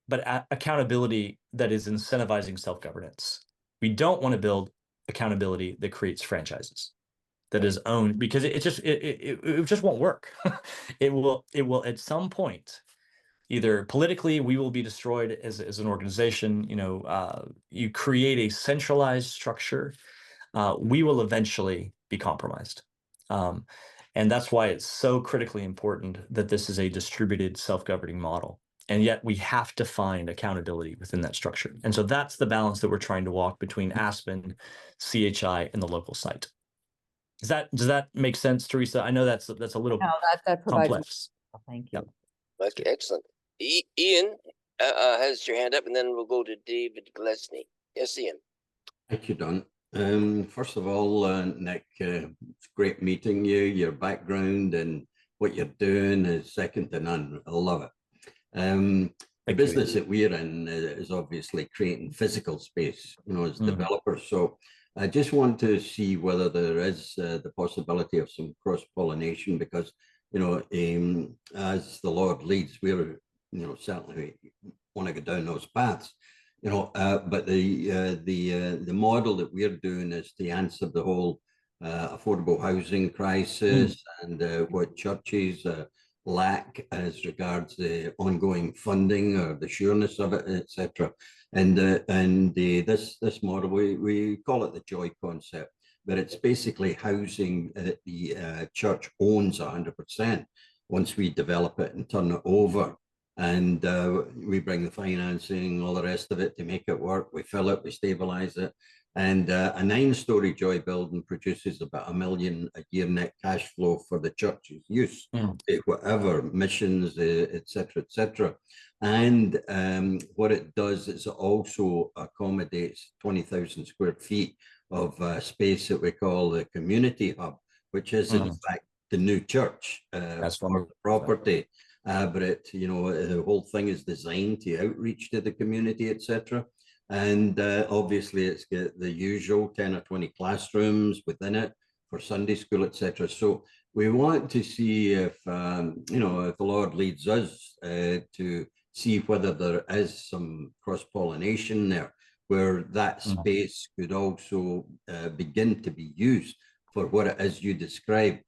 but accountability that is incentivizing self-governance. We don't want to build accountability that creates franchises, that is owned, because it just won't work. It will at some point, either politically, we will be destroyed as an organization. You know, you create a centralized structure, we will eventually be compromised. And that's why it's so critically important that this is a distributed self-governing model. And yet we have to find accountability within that structure. And so that's the balance that we're trying to walk between Aspen, CHI, and the local site. Does that make sense, Teresa? I know that's a little No, that provides. complex. Thank you. Yep. Okay, excellent. Ian has your hand up, and then we'll go to David Glesney. Yes, Ian. Thank you, Don. First of all, Nick, it's great meeting you. Your background and what you're doing is second to none. I love it. The business that we're in is obviously creating physical space, as developers. So I just want to see whether there is the possibility of some cross-pollination, because, as the Lord leads, we're, certainly want to go down those paths. But the model that we're doing is to answer the whole affordable housing crisis and what churches lack as regards the ongoing funding or the sureness of it, etc. And this model, we call it the joy concept, but it's basically housing that the church owns 100% once we develop it and turn it over. And we bring the financing, all the rest of it to make it work. We fill it, we stabilize it. And a 9-story joy building produces about $1 million a year net cash flow for the church's use, whatever missions, etc., etc. And what it does is it also accommodates 20,000 square feet of space that we call the community hub, which is in fact the new church for the property. But it, the whole thing is designed to outreach to the community, etc. And obviously, it's got the usual 10 or 20 classrooms within it for Sunday school, etc. So we want to see if, if the Lord leads us to see whether there is some cross-pollination there, where that space could also begin to be used for what it is you describe,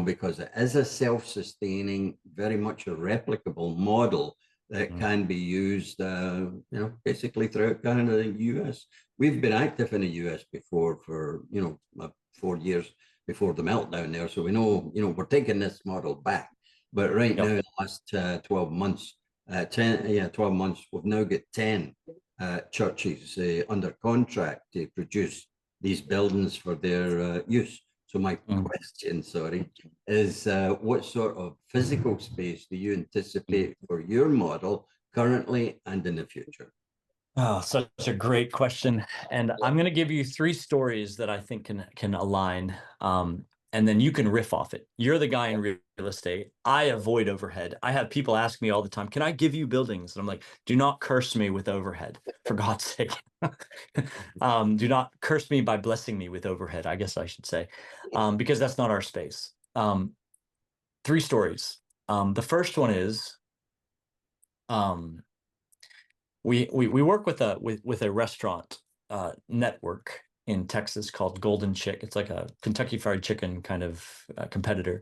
because it is a self-sustaining, very much a replicable model that can be used, basically throughout Canada and the US. We've been active in the US before for, 4 years before the meltdown there. So we know, we're taking this model back. But right now, in the last 12 months, 12 months, we've now got 10 churches under contract to produce these buildings for their use. So my question, is what sort of physical space do you anticipate for your model currently and in the future? Oh, such a great question. And I'm going to give you 3 stories that I think can align. And then you can riff off it. You're the guy in real estate. I avoid overhead. I have people ask me all the time, can I give you buildings? And I'm like, do not curse me with overhead, for God's sake. Do not curse me by blessing me with overhead, I guess I should say, because that's not our space. 3 stories. The first one is, we work with a restaurant network in Texas called Golden Chick. It's like a Kentucky Fried Chicken kind of competitor.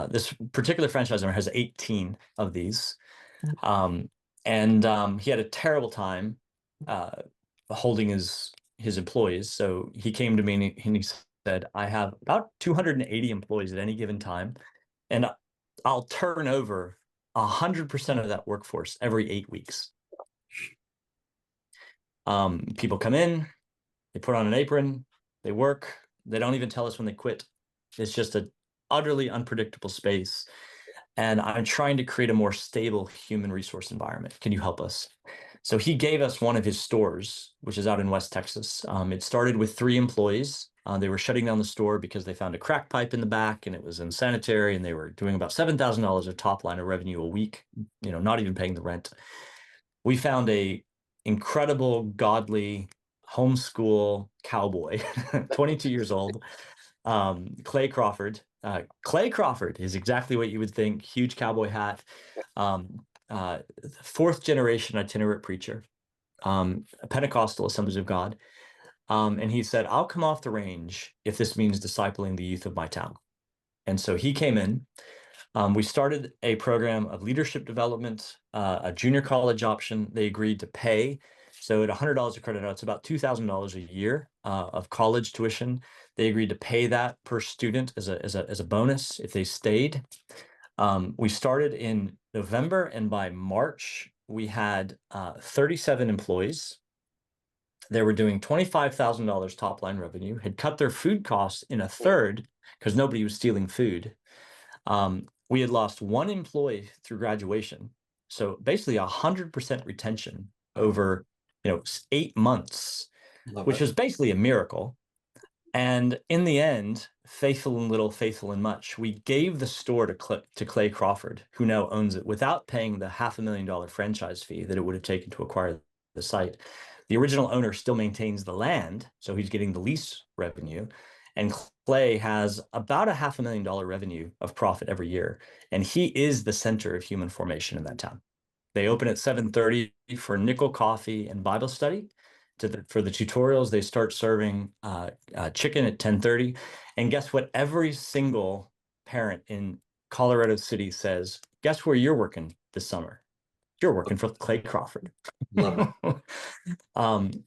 This particular franchise owner has 18 of these. And he had a terrible time holding his employees. So he came to me and he said, I have about 280 employees at any given time, and I'll turn over 100% of that workforce every 8 weeks. People come in, they put on an apron, they work, they don't even tell us when they quit. It's just an utterly unpredictable space. And I'm trying to create a more stable human resource environment. Can you help us? So he gave us one of his stores, which is out in West Texas. It started with 3 employees. They were shutting down the store because they found a crack pipe in the back and it was unsanitary, and they were doing about $7,000 of top line of revenue a week, not even paying the rent. We found a incredible, godly homeschool cowboy, 22 years old, Clay Crawford. Clay Crawford is exactly what you would think, huge cowboy hat, 4th generation itinerant preacher, a Pentecostal Assemblies of God. And he said, I'll come off the range if this means discipling the youth of my town. And so he came in. We started a program of leadership development, a junior college option. They agreed to pay. So at $100 a credit hour, it's about $2,000 a year of college tuition. They agreed to pay that per student as a bonus if they stayed. We started in November, and by March, we had 37 employees. They were doing $25,000 top line revenue, had cut their food costs in a third because nobody was stealing food. We had lost one employee through graduation. So basically 100% retention over, 8 months, which was basically a miracle. And in the end, faithful in little, faithful in much, we gave the store to Clay Crawford, who now owns it, without paying the $500,000 franchise fee that it would have taken to acquire the site. The original owner still maintains the land, so he's getting the lease revenue. And Clay has about $500,000 revenue of profit every year. And he is the center of human formation in that town. They open at 7:30 for nickel coffee and Bible study. For the tutorials, they start serving chicken at 10:30. And guess what? Every single parent in Colorado City says, guess where you're working this summer? You're working for Clay Crawford. Love it.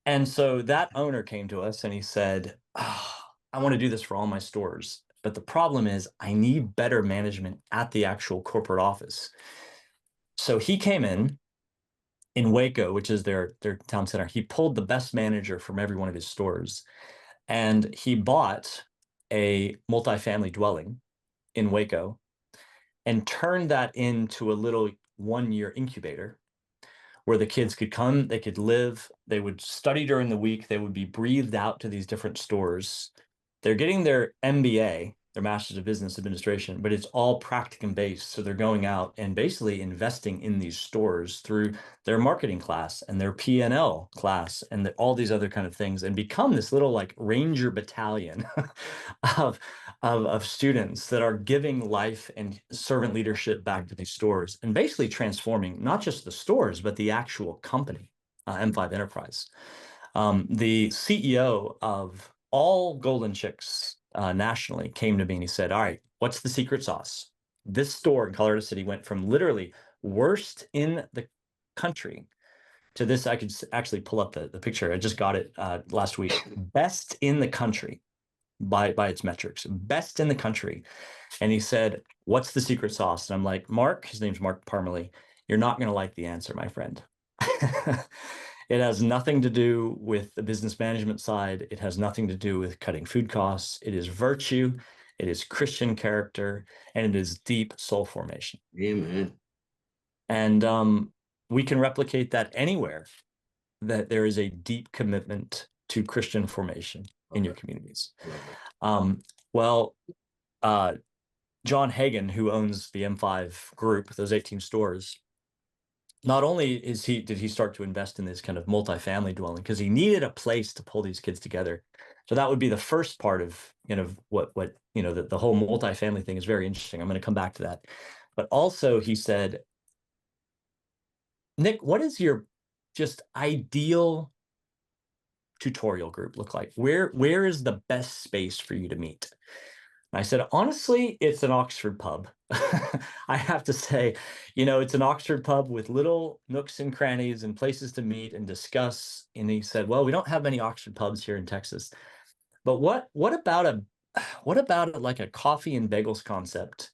And so that owner came to us and he said, I want to do this for all my stores. But the problem is I need better management at the actual corporate office. So he came in Waco, which is their town center. He pulled the best manager from every one of his stores, and he bought a multifamily dwelling in Waco and turned that into a little 1-year incubator where the kids could come, they could live, they would study during the week, they would be breathed out to these different stores. They're getting their MBA, their Master's of Business Administration, but it's all practicum based. So they're going out and basically investing in these stores through their marketing class and their P&L class and all these other kind of things, and become this little like ranger battalion of students that are giving life and servant leadership back to these stores and basically transforming not just the stores, but the actual company, M5 Enterprise. The CEO of all Golden Chicks nationally came to me and he said, all right, what's the secret sauce? This store in Colorado City went from literally worst in the country to this. I could actually pull up the picture. I just got it last week. Best in the country by its metrics, best in the country. And he said, what's the secret sauce? And I'm like, Mark, his name's Mark Parmalee, you're not going to like the answer, my friend. It has nothing to do with the business management side. It has nothing to do with cutting food costs. It is virtue, it is Christian character, and it is deep soul formation. Amen. And we can replicate that anywhere that there is a deep commitment to Christian formation in your communities. John Hagan, who owns the M5 group, those 18 stores, not only did he start to invest in this kind of multifamily dwelling because he needed a place to pull these kids together. So that would be the first part of what the whole multifamily thing is very interesting. I'm going to come back to that. But also he said, Nick, what is your just ideal tutorial group look like? Where is the best space for you to meet? And I said, honestly, it's an Oxford pub. I have to say, it's an Oxford pub with little nooks and crannies and places to meet and discuss. And he said, well, we don't have many Oxford pubs here in Texas, but what about like a coffee and bagels concept?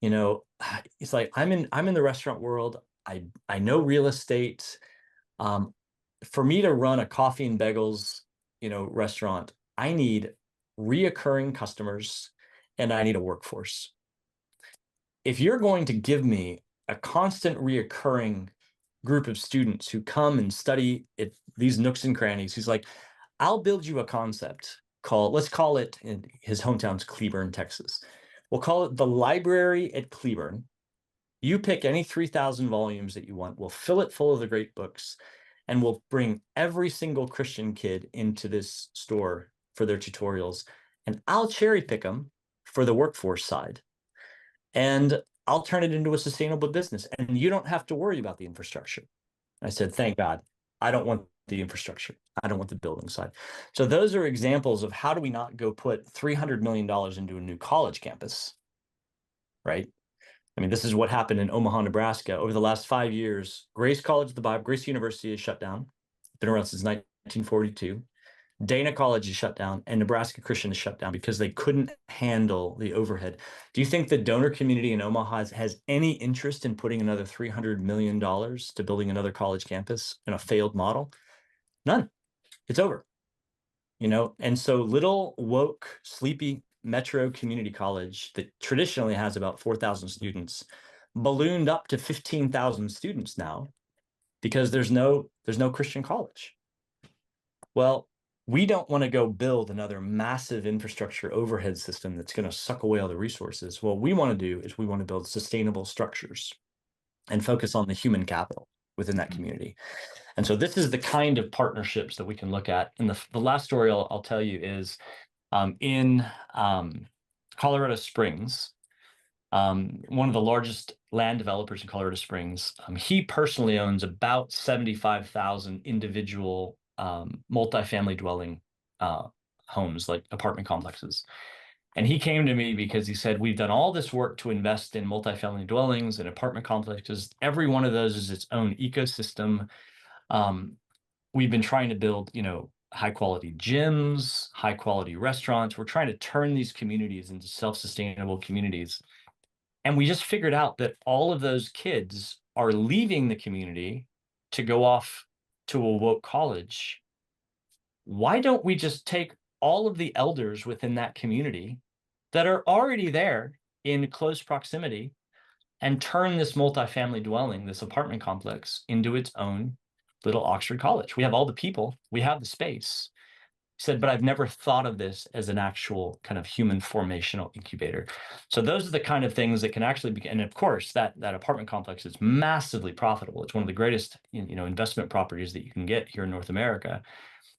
It's like I'm in the restaurant world. I know real estate. For me to run a coffee and bagels, restaurant, I need reoccurring customers and I need a workforce. If you're going to give me a constant reoccurring group of students who come and study these nooks and crannies, he's like, I'll build you a concept let's call it, in his hometown's Cleburne, Texas. We'll call it the library at Cleburne. You pick any 3,000 volumes that you want. We'll fill it full of the great books, and we'll bring every single Christian kid into this store for their tutorials. And I'll cherry pick them for the workforce side. And I'll turn it into a sustainable business. And you don't have to worry about the infrastructure. I said, thank God. I don't want the infrastructure. I don't want the building side. So those are examples of how do we not go put $300 million into a new college campus, right? I mean, this is what happened in Omaha, Nebraska. Over the last 5 years, Grace College of the Bible, Grace University is shut down. Been around since 1942. Dana College is shut down and Nebraska Christian is shut down because they couldn't handle the overhead. Do you think the donor community in Omaha has any interest in putting another $300 million to building another college campus in a failed model? None. It's over. You know, and so little woke, sleepy metro community college that traditionally has about 4,000 students ballooned up to 15,000 students now because there's no Christian college. Well, we don't want to go build another massive infrastructure overhead system that's going to suck away all the resources. What we want to do is we want to build sustainable structures and focus on the human capital within that community. And so this is the kind of partnerships that we can look at. And the last story I'll tell you is in Colorado Springs, one of the largest land developers in Colorado Springs, he personally owns about 75,000 individual multifamily dwelling homes, like apartment complexes. And he came to me because he said, we've done all this work to invest in multifamily dwellings and apartment complexes. Every one of those is its own ecosystem. We've been trying to build, you know, high quality gyms, high quality restaurants. We're trying to turn these communities into self-sustainable communities. And we just figured out that all of those kids are leaving the community to go off to a woke college. Why don't we just take all of the elders within that community that are already there in close proximity and turn this multifamily dwelling, this apartment complex, into its own little Oxford College? We have all the people, we have the space. He said, but I've never thought of this as an actual kind of human formational incubator. So those are the kind of things that can actually be, and of course, that apartment complex is massively profitable. It's one of the greatest, you know, investment properties that you can get here in North America.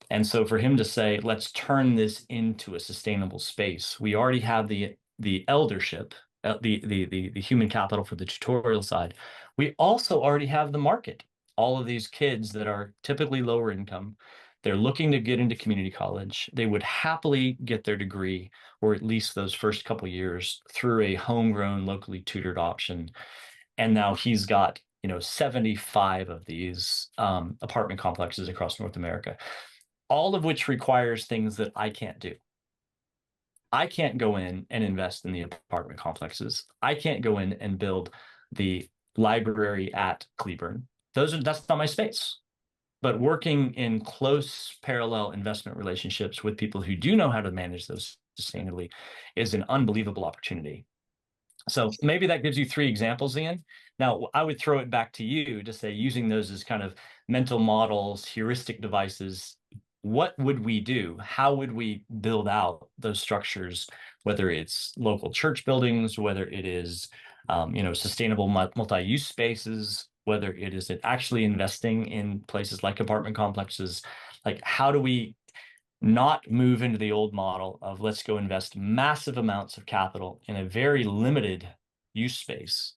And so for him to say, let's turn this into a sustainable space, we already have the eldership, the human capital for the tutorial side. We also already have the market. All of these kids that are typically lower income, they're looking to get into community college. They would happily get their degree, or at least those first couple years, through a homegrown, locally tutored option. And now he's got, you know, 75 of these apartment complexes across North America, all of which requires things that I can't do. I can't go in and invest in the apartment complexes. I can't go in and build the library at Cleburne. That's not my space. But working in close parallel investment relationships with people who do know how to manage those sustainably is an unbelievable opportunity. So maybe that gives you 3 examples, Ian. Now, I would throw it back to you to say, using those as kind of mental models, heuristic devices, what would we do? How would we build out those structures, whether it's local church buildings, whether it is you know, sustainable multi-use spaces, whether it is actually investing in places like apartment complexes? Like, how do we not move into the old model of let's go invest massive amounts of capital in a very limited use space?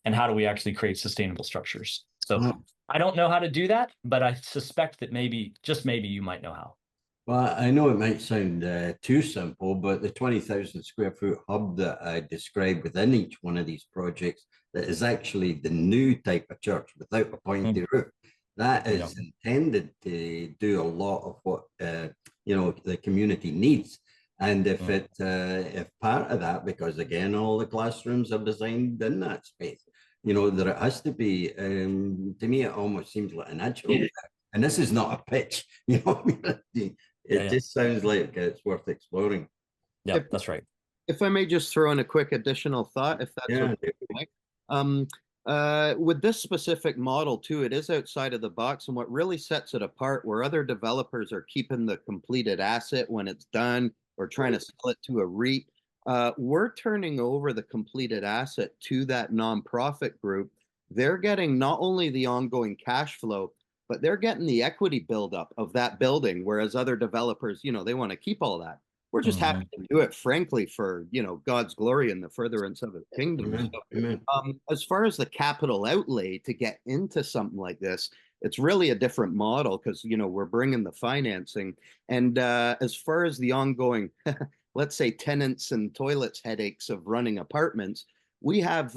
And how do we actually create sustainable structures? So I don't know how to do that, but I suspect that maybe, just maybe, you might know how. Well, I know it might sound too simple, but the 20,000 square foot hub that I described within each one of these projects, that is actually the new type of church without a pointy roof. That is intended to do a lot of what you know, the community needs. And if if part of that, because again, all the classrooms are designed in that space, you know, that it has to be, to me, it almost seems like a natural. And this is not a pitch, you know. It just sounds like it's worth exploring. Yeah, that's right. If I may just throw in a quick additional thought, if that's okay, Mike. With this specific model too, it is outside of the box, and what really sets it apart, where other developers are keeping the completed asset when it's done or trying to sell it to a REIT, we're turning over the completed asset to that nonprofit group. They're getting not only the ongoing cash flow, but they're getting the equity buildup of that building, whereas other developers, you know, they want to keep all that. We're just happy to do it, frankly, for, you know, God's glory and the furtherance of His kingdom. So, as far as the capital outlay to get into something like this, it's really a different model because, you know, we're bringing the financing. And as far as the ongoing, let's say, tenants and toilets headaches of running apartments, we have,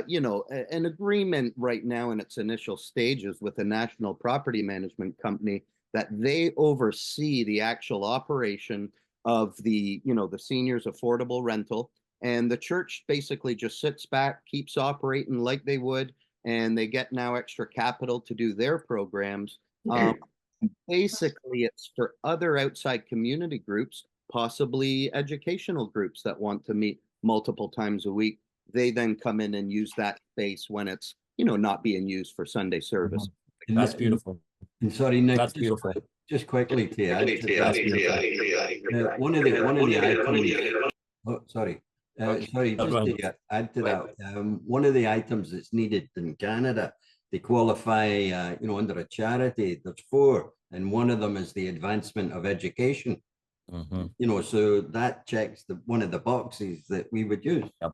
you know, an agreement right now in its initial stages with a national property management company that they oversee the actual operation of the, the seniors affordable rental. And the church basically just sits back, keeps operating like they would, and they get now extra capital to do their programs. Basically, it's for other outside community groups, possibly educational groups that want to meet multiple times a week. They then come in and use that space when it's, not being used for Sunday service. That's beautiful. And sorry, Nick, That's beautiful. Just quickly to add to that, one of the items. Oh, sorry. Sorry, just to add to that, one of the items that's needed in Canada to qualify, under a charity, there's 4, and one of them is the advancement of education. So that checks one of the boxes that we would use. Yep.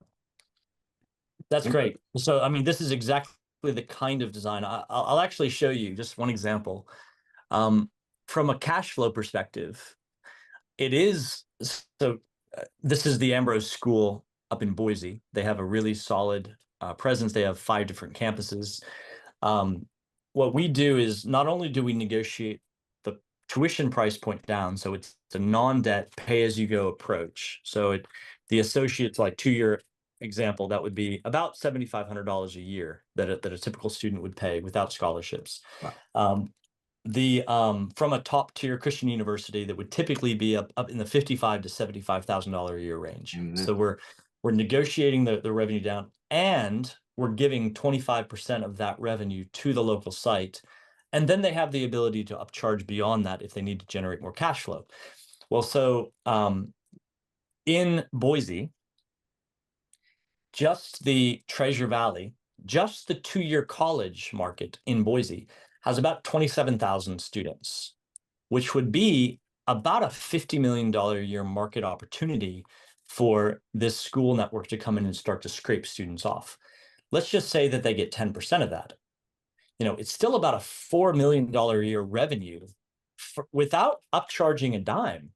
That's great. So, I mean, this is exactly the kind of design. I'll actually show you just one example. From a cash flow perspective, it is so. This is the Ambrose School up in Boise. They have a really solid presence. They have 5 different campuses. What we do is not only do we negotiate the tuition price point down, so it's a non-debt pay-as-you-go approach. So the associate's like 2-year example, that would be about $7,500 a year that a typical student would pay without scholarships. Wow. From a top tier Christian university, that would typically be up in the $55,000 to $75,000 a year range. So we're negotiating the revenue down, and we're giving 25% of that revenue to the local site, and then they have the ability to upcharge beyond that if they need to generate more cash flow. Well, so in Boise, just the Treasure Valley, just the 2-year college market in Boise has about 27,000 students, which would be about a $50 million a year market opportunity for this school network to come in and start to scrape students off. Let's just say that they get 10% of that. It's still about a $4 million a year revenue without upcharging a dime.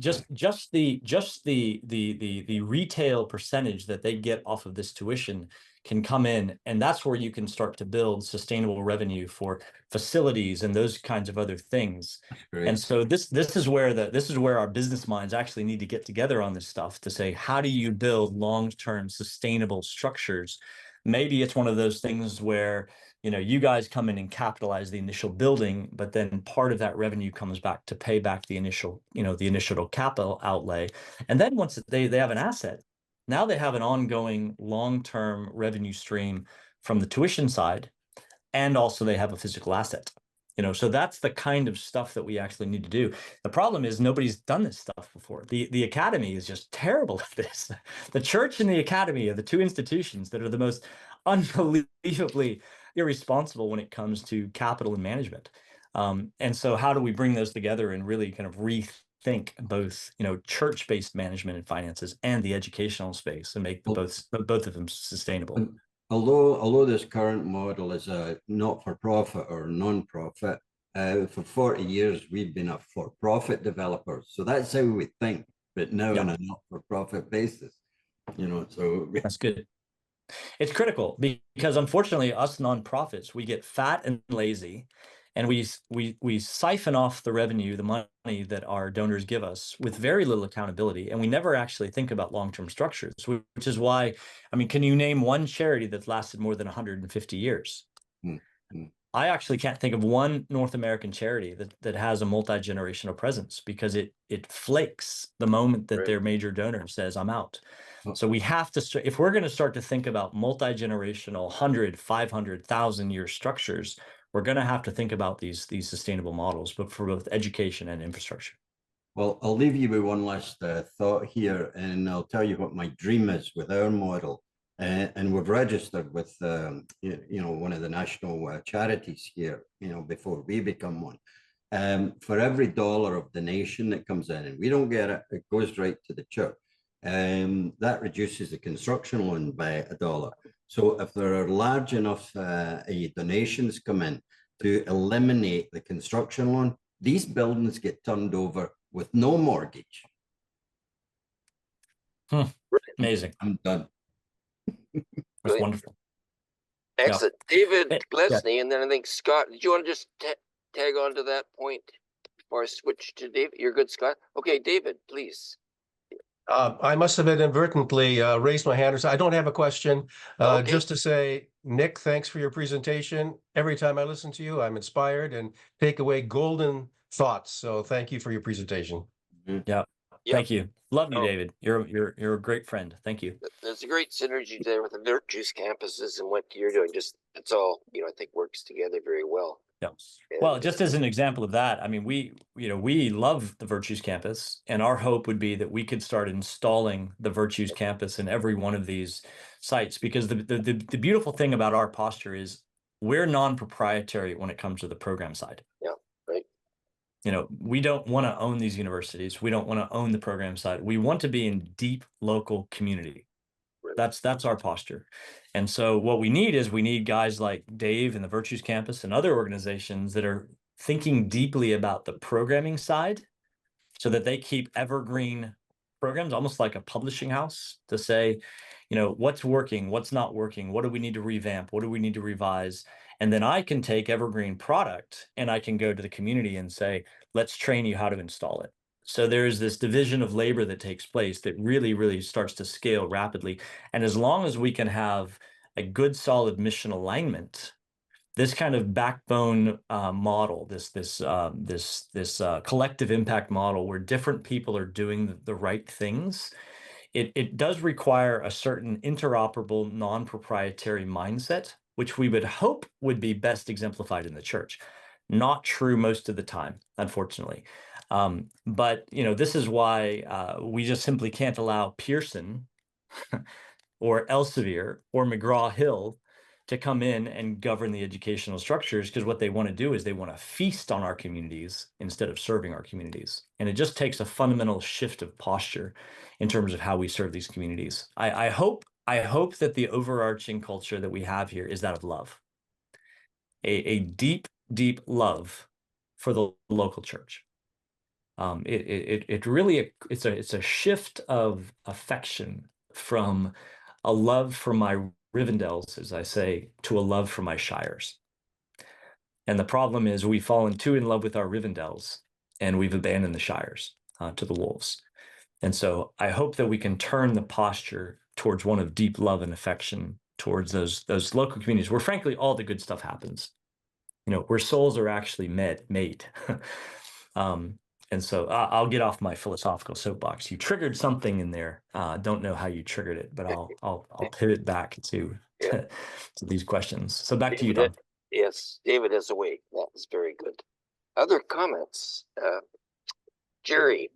Just the retail percentage that they get off of this tuition can come in, and that's where you can start to build sustainable revenue for facilities and those kinds of other things. And so this is where our business minds actually need to get together on this stuff to say, how do you build long-term sustainable structures? Maybe it's one of those things where you guys come in and capitalize the initial building, but then part of that revenue comes back to pay back the initial capital outlay. And then once they have an asset, now they have an ongoing long-term revenue stream from the tuition side, and also they have a physical asset. So that's the kind of stuff that we actually need to do. The problem is nobody's done this stuff before. The academy is just terrible at this. The church and the academy are the 2 institutions that are the most unbelievably irresponsible when it comes to capital and management. And so how do we bring those together and really kind of rethink both, church-based management and finances and the educational space, and make both of them sustainable? Although this current model is a not-for-profit or non-profit, for 40 years we've been a for-profit developer. So that's how we think, but now on a not-for-profit basis. So that's good. It's critical because unfortunately us nonprofits, we get fat and lazy, and we siphon off the revenue, the money that our donors give us, with very little accountability, and we never actually think about long-term structures, which is why, can you name one charity that's lasted more than 150 years? I actually can't think of one North American charity that has a multi-generational presence, because it flakes the moment that their major donor says, I'm out. So we have to, if we're going to start to think about multi-generational 100, 500, 1,000-year structures, we're going to have to think about these sustainable models, but for both education and infrastructure. Well, I'll leave you with one last thought here, and I'll tell you what my dream is with our model. And we've registered with, one of the national charities here, before we become one. For every $1 of donation that comes in, and we don't get it, it goes right to the church. That reduces the construction loan by $1. So if there are large enough donations come in to eliminate the construction loan, these buildings get turned over with no mortgage. Amazing. I'm done. That's wonderful. Excellent. David Glesney, and then I think Scott, did you want to just tag on to that point before I switch to David? You're good, Scott. Okay, David, please. I must have inadvertently raised my hand. I don't have a question. Okay. Just to say, Nick, thanks for your presentation. Every time I listen to you, I'm inspired and take away golden thoughts. So thank you for your presentation. Yeah. Yep. Thank you. Love you, Oh. David. You're a great friend. Thank you. There's a great synergy there with the Dirt Juice campuses and what you're doing. Just it's all, I think works together very well. Yeah. And, Well, just as an example of that, I mean, we love the Virtues Campus, and our hope would be that we could start installing the Virtues Campus in every one of these sites, because the beautiful thing about our posture is we're non-proprietary when it comes to the program side. Yeah, right. We don't want to own these universities. We don't want to own the program side. We want to be in deep local community. Right. That's our posture. And so what we need guys like Dave and the Virtues Campus and other organizations that are thinking deeply about the programming side, so that they keep evergreen programs, almost like a publishing house, to say, what's working, what's not working, what do we need to revamp, what do we need to revise? And then I can take evergreen product and I can go to the community and say, let's train you how to install it. So there's this division of labor that takes place that really, really starts to scale rapidly. And as long as we can have a good, solid mission alignment, this kind of backbone model, this collective impact model, where different people are doing the right things, it does require a certain interoperable, non-proprietary mindset, which we would hope would be best exemplified in the church. Not true most of the time, unfortunately. But this is why we just simply can't allow Pearson or Elsevier or McGraw-Hill to come in and govern the educational structures, because what they want to do is they want to feast on our communities instead of serving our communities. And it just takes a fundamental shift of posture in terms of how we serve these communities. I hope that the overarching culture that we have here is that of love, a deep, deep love for the local church. It really, it's a shift of affection from a love for my Rivendels, as I say, to a love for my shires. And the problem is we've fallen too in love with our Rivendels, and we've abandoned the shires to the wolves. And so I hope that we can turn the posture towards one of deep love and affection towards those local communities where, frankly, all the good stuff happens. Where souls are actually made. And so I'll get off my philosophical soapbox. You triggered something in there. Don't know how you triggered it, but I'll pivot back to these questions. So back to you, Don. Yes, David is awake. That was very good. Other comments? Jerry.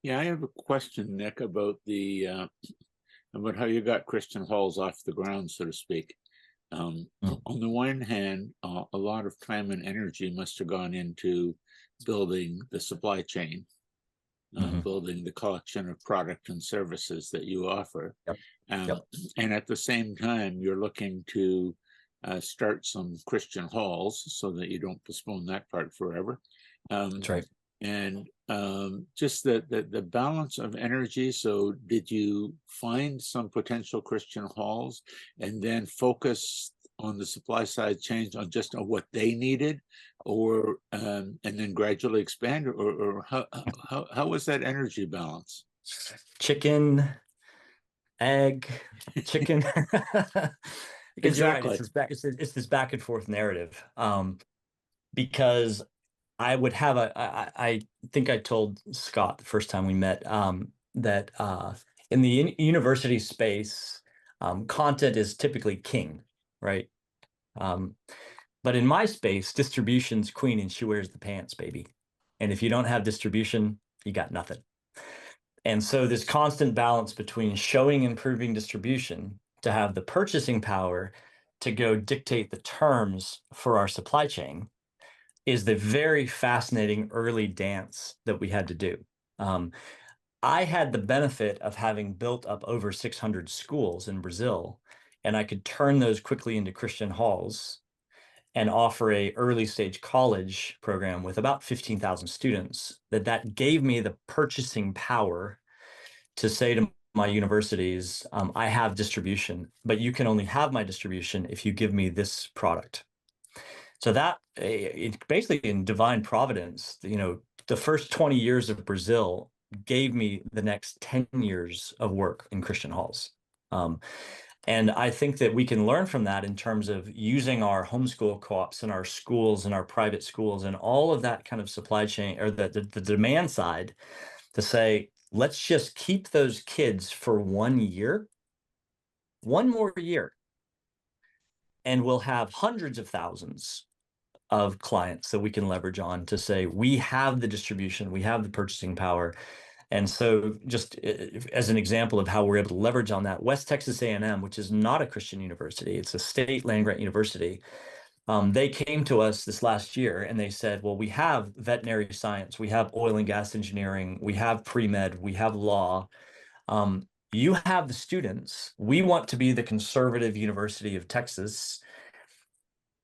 Yeah, I have a question, Nick, about about how you got Christian halls off the ground, so to speak. On the one hand, a lot of time and energy must have gone into building the supply chain, building the collection of product and services that you offer. Yep. And at the same time, you're looking to start some Christian halls so that you don't postpone that part forever. That's right. And just the balance of energy. So did you find some potential Christian halls and then focus on the supply side change on what they needed, or and then gradually expand, or how was that energy balance? Chicken, egg, chicken. Because exactly. You're right, it's this back and forth narrative. Because I would have I think I told Scott the first time we met that in the university space, content is typically king, right? But in my space, distribution's queen, and she wears the pants, baby. And if you don't have distribution, you got nothing. And so this constant balance between showing and proving distribution to have the purchasing power to go dictate the terms for our supply chain is the very fascinating early dance that we had to do. I had the benefit of having built up over 600 schools in Brazil, and I could turn those quickly into Christian halls and offer a early stage college program with about 15,000 students. That gave me the purchasing power to say to my universities, I have distribution, but you can only have my distribution if you give me this product. So that it's basically in divine providence, the first 20 years of Brazil gave me the next 10 years of work in Christian halls. And I think that we can learn from that in terms of using our homeschool co-ops and our schools and our private schools and all of that kind of supply chain, or the demand side, to say, let's just keep those kids for 1 year, one more year, and we'll have hundreds of thousands of clients that we can leverage on to say, we have the distribution, we have the purchasing power. And so just as an example of how we're able to leverage on that, West Texas A&M, which is not a Christian university, it's a state land-grant university, they came to us this last year and they said, well, we have veterinary science, we have oil and gas engineering, we have pre-med, we have law. You have the students. We want to be the conservative University of Texas.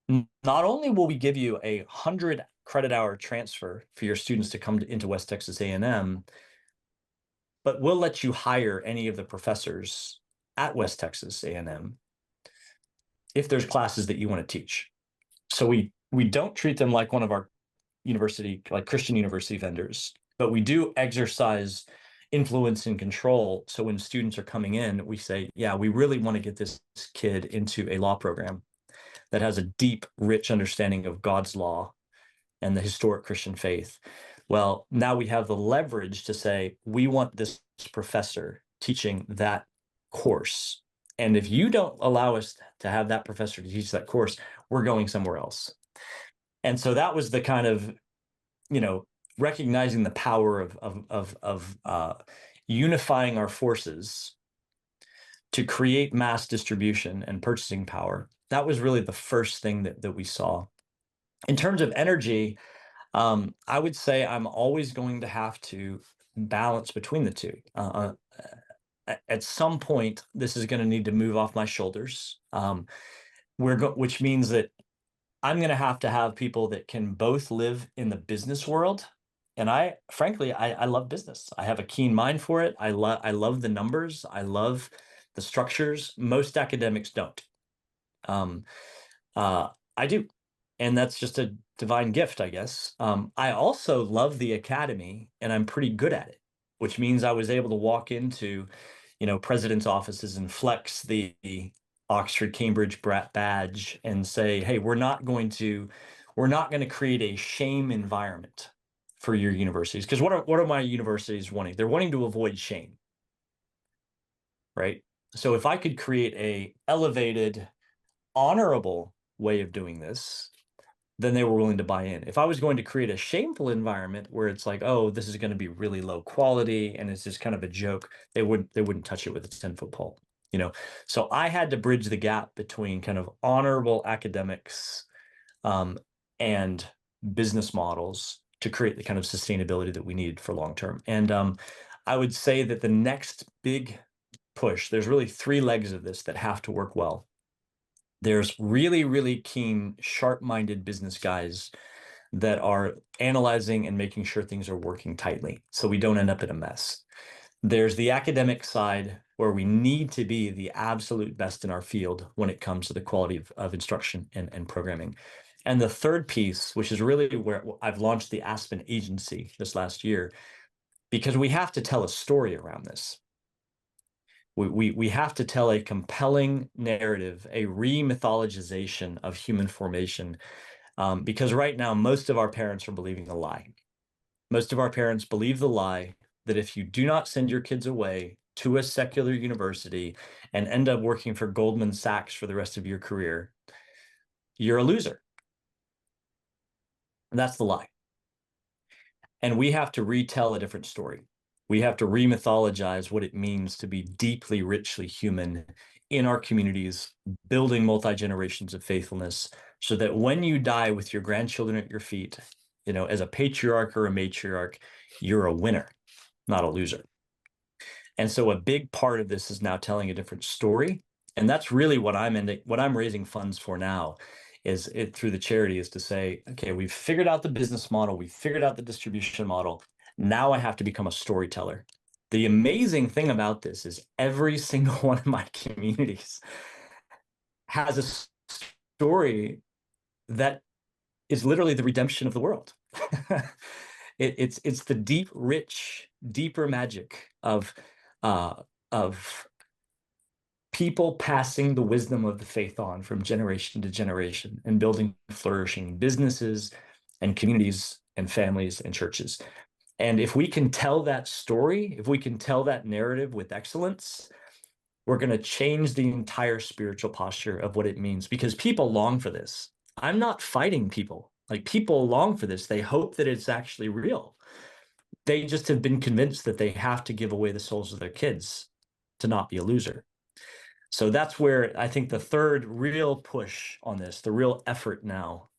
Not only will we give you 100 credit hour transfer for your students to come into West Texas A&M, but we'll let you hire any of the professors at West Texas A&M if there's classes that you want to teach. So we don't treat them like one of our university, like Christian university vendors, but we do exercise influence and control. So when students are coming in, we say, yeah, we really want to get this kid into a law program that has a deep, rich understanding of God's law and the historic Christian faith. Well, now we have the leverage to say, we want this professor teaching that course. And if you don't allow us to have that professor to teach that course, we're going somewhere else. And so that was the kind of, recognizing the power of unifying our forces to create mass distribution and purchasing power. That was really the first thing that we saw. In terms of energy, I would say I'm always going to have to balance between the two. At some point, this is going to need to move off my shoulders, which means that I'm going to have people that can both live in the business world. And frankly, I love business. I have a keen mind for it. I love the numbers. I love the structures. Most academics don't. I do. And that's just a divine gift, I guess. I also love the academy, and I'm pretty good at it, which means I was able to walk into, president's offices and flex the Oxford Cambridge badge and say, hey, we're not going to create a shame environment for your universities. Because what are my universities wanting? They're wanting to avoid shame, right? So if I could create a elevated, honorable way of doing this, then they were willing to buy in. If I was going to create a shameful environment where it's like, oh, this is going to be really low quality and it's just kind of a joke, they wouldn't touch it with a 10-foot pole. So I had to bridge the gap between kind of honorable academics and business models to create the kind of sustainability that we needed for long term. And I would say that the next big push, there's really 3 legs of this that have to work well. There's really, really keen, sharp-minded business guys that are analyzing and making sure things are working tightly so we don't end up in a mess. There's the academic side where we need to be the absolute best in our field when it comes to the quality of instruction and programming. And the third piece, which is really where I've launched the Aspen Agency this last year, because we have to tell a story around this. We have to tell a compelling narrative, a re-mythologization of human formation, because right now, most of our parents are believing a lie. Most of our parents believe the lie that if you do not send your kids away to a secular university and end up working for Goldman Sachs for the rest of your career, you're a loser. And that's the lie. And we have to retell a different story. We have to re-mythologize what it means to be deeply, richly human in our communities, building multi-generations of faithfulness, so that when you die with your grandchildren at your feet, as a patriarch or a matriarch, you're a winner, not a loser. And so a big part of this is now telling a different story. And that's really what I'm raising funds for now, is it through the charity, is to say, okay, we've figured out the business model, we've figured out the distribution model. Now I have to become a storyteller. The amazing thing about this is every single one of my communities has a story that is literally the redemption of the world. It's the deep, rich, deeper magic of people passing the wisdom of the faith on from generation to generation and building flourishing businesses and communities and families and churches. And if we can tell that story, if we can tell that narrative with excellence, we're going to change the entire spiritual posture of what it means, because people long for this. I'm not fighting people. Like, people long for this. They hope that it's actually real. They just have been convinced that they have to give away the souls of their kids to not be a loser. So that's where I think the third real push on this, the real effort now,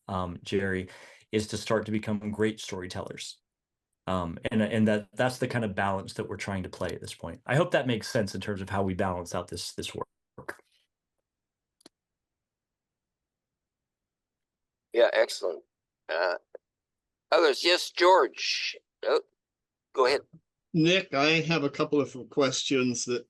Jerry, is to start to become great storytellers. And that's the kind of balance that we're trying to play at this point. I hope that makes sense in terms of how we balance out this work. Yeah, excellent. Others, yes, George. Oh, go ahead. Nick, I have a couple of questions that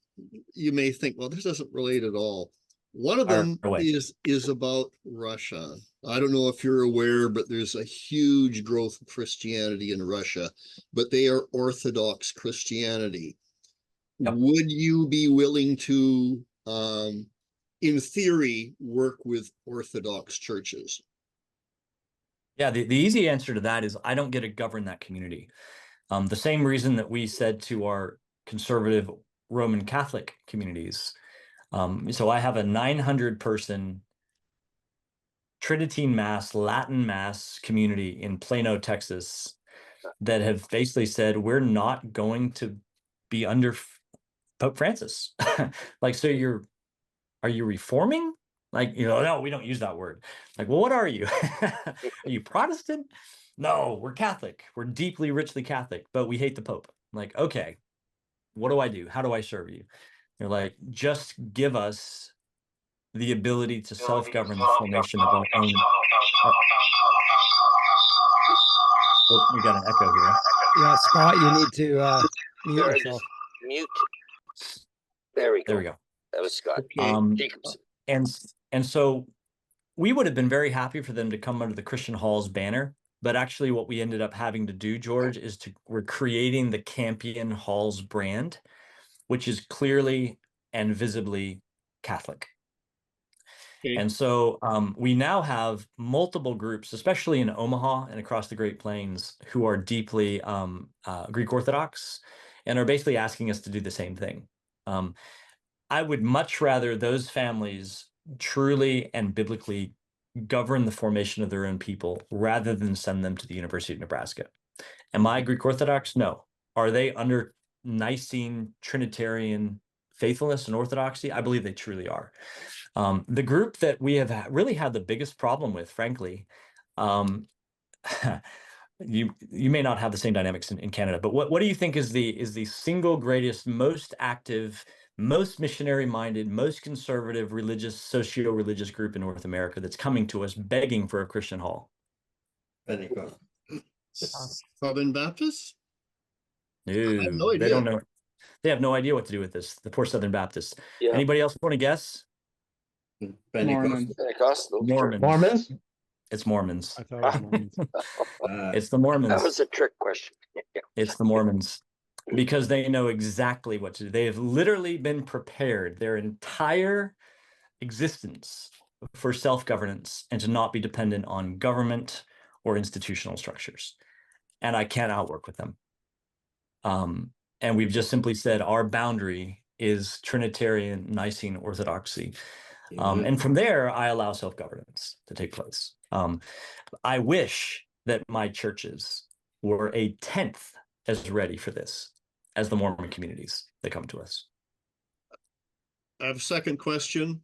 you may think, well, this doesn't relate at all. One of them is about Russia. I don't know if you're aware, but there's a huge growth of Christianity in Russia, but they are Orthodox Christianity. Yep. Would you be willing to, in theory, work with Orthodox churches? Yeah, the easy answer to that is I don't get to govern that community. The same reason that we said to our conservative Roman Catholic communities. So I have a 900-person Tridentine Mass, Latin Mass community in Plano, Texas, that have basically said, we're not going to be under Pope Francis. Like, so are you reforming? Like, no, we don't use that word. Like, well, what are you? Are you Protestant? No, we're Catholic. We're deeply, richly Catholic, but we hate the Pope. I'm like, okay, what do I do? How do I serve you? They're like, just give us the ability to self-govern the formation of our own. Well, we got an echo here. Yeah, Scott, you need to mute yourself. Mute. There we go. There we go. That was Scott. And so we would have been very happy for them to come under the Christian Halls banner. But actually what we ended up having to do, George, is we're creating the Campion Halls brand, which is clearly and visibly Catholic. Okay. And so we now have multiple groups, especially in Omaha and across the Great Plains, who are deeply Greek Orthodox and are basically asking us to do the same thing. I would much rather those families truly and biblically govern the formation of their own people rather than send them to the University of Nebraska. Am I Greek Orthodox? No. Are they under Nicene Trinitarian faithfulness and orthodoxy? I believe they truly are. The group that we have really had the biggest problem with, frankly, you may not have the same dynamics in Canada, but what do you think is the single greatest, most active, most missionary-minded, most conservative religious, socio-religious group in North America that's coming to us begging for a Christian hall? Southern Baptists? No, no idea. They don't know. They have no idea what to do with this. The poor Southern Baptists. Yeah. Anybody else want to guess? Pentecostal. Mormons? It's Mormons. I thought it was Mormons. It's the Mormons. That was a trick question. It's the Mormons. Because they know exactly what to do. They have literally been prepared their entire existence for self-governance and to not be dependent on government or institutional structures. And I can't outwork with them. And we've just simply said our boundary is Trinitarian Nicene Orthodoxy. And from there, I allow self-governance to take place. I wish that my churches were a tenth as ready for this as the Mormon communities that come to us. I have a second question.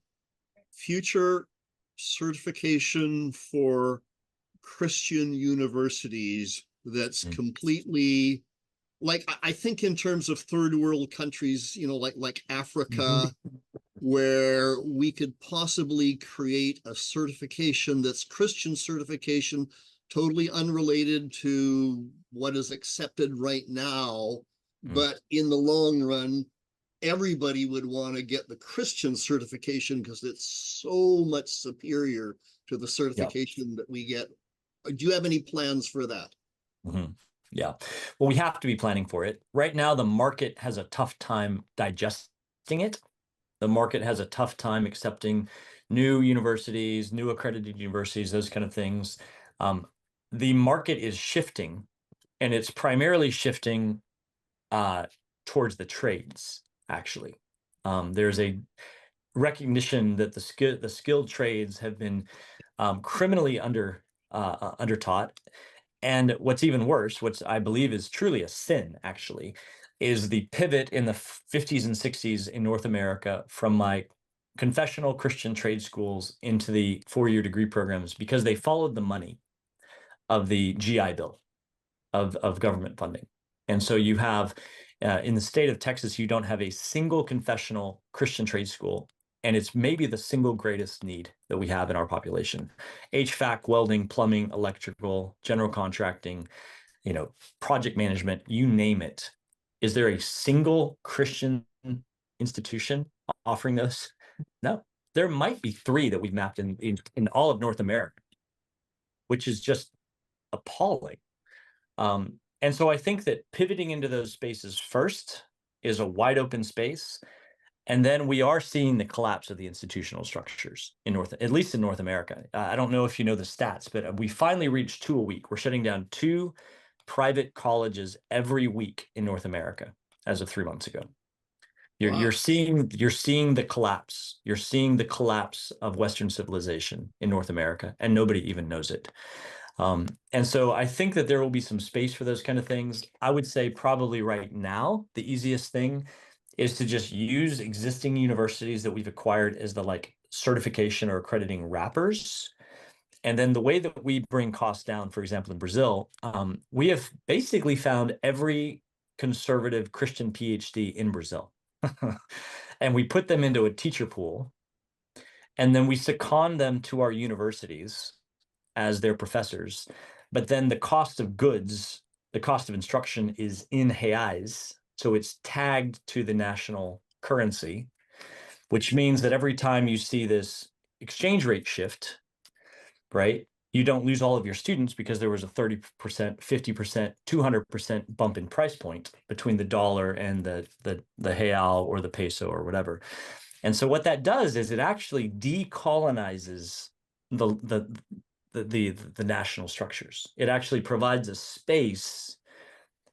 Future certification for Christian universities that's completely, like, I think in terms of third world countries, like Africa, where we could possibly create a certification that's Christian certification, totally unrelated to what is accepted right now. But in the long run, everybody would want to get the Christian certification because it's so much superior to the certification that we get do you have any plans for that? Mm-hmm. Yeah. Well, we have to be planning for it. Right now, the market has a tough time digesting it. The market has a tough time accepting new universities, new accredited universities, those kind of things. The market is shifting, and it's primarily shifting towards the trades, actually. There's a recognition that the skilled trades have been criminally undertaught. And what's even worse, what I believe is truly a sin, actually, is the pivot in the 50s and 60s in North America from my confessional Christian trade schools into the four-year degree programs, because they followed the money of the GI Bill of government funding. And so you have, in the state of Texas, you don't have a single confessional Christian trade school. And it's maybe the single greatest need that we have in our population. HVAC, welding, plumbing, electrical, general contracting, project management, you name it. Is there a single Christian institution offering those? No. There might be 3 that we've mapped in all of North America, which is just appalling. And so I think that pivoting into those spaces first is a wide open space. And then we are seeing the collapse of the institutional structures at least in North America. I don't know if you know the stats, but we finally reached 2 a week. We're shutting down 2 private colleges every week in North America as of 3 months ago. You're seeing the collapse. You're seeing the collapse of Western civilization in North America, and nobody even knows it. And so I think that there will be some space for those kind of things. I would say probably right now, the easiest thing is to just use existing universities that we've acquired as the certification or accrediting wrappers. And then the way that we bring costs down, for example, in Brazil, we have basically found every conservative Christian PhD in Brazil. And we put them into a teacher pool, and then we second them to our universities as their professors. But then the cost of goods, the cost of instruction is in reais. So it's tagged to the national currency, which means that every time you see this exchange rate shift, right, you don't lose all of your students because there was a 30%, 50%, 200% bump in price point between the dollar and the real or the peso or whatever. And so what that does is it actually decolonizes the national structures. It actually provides a space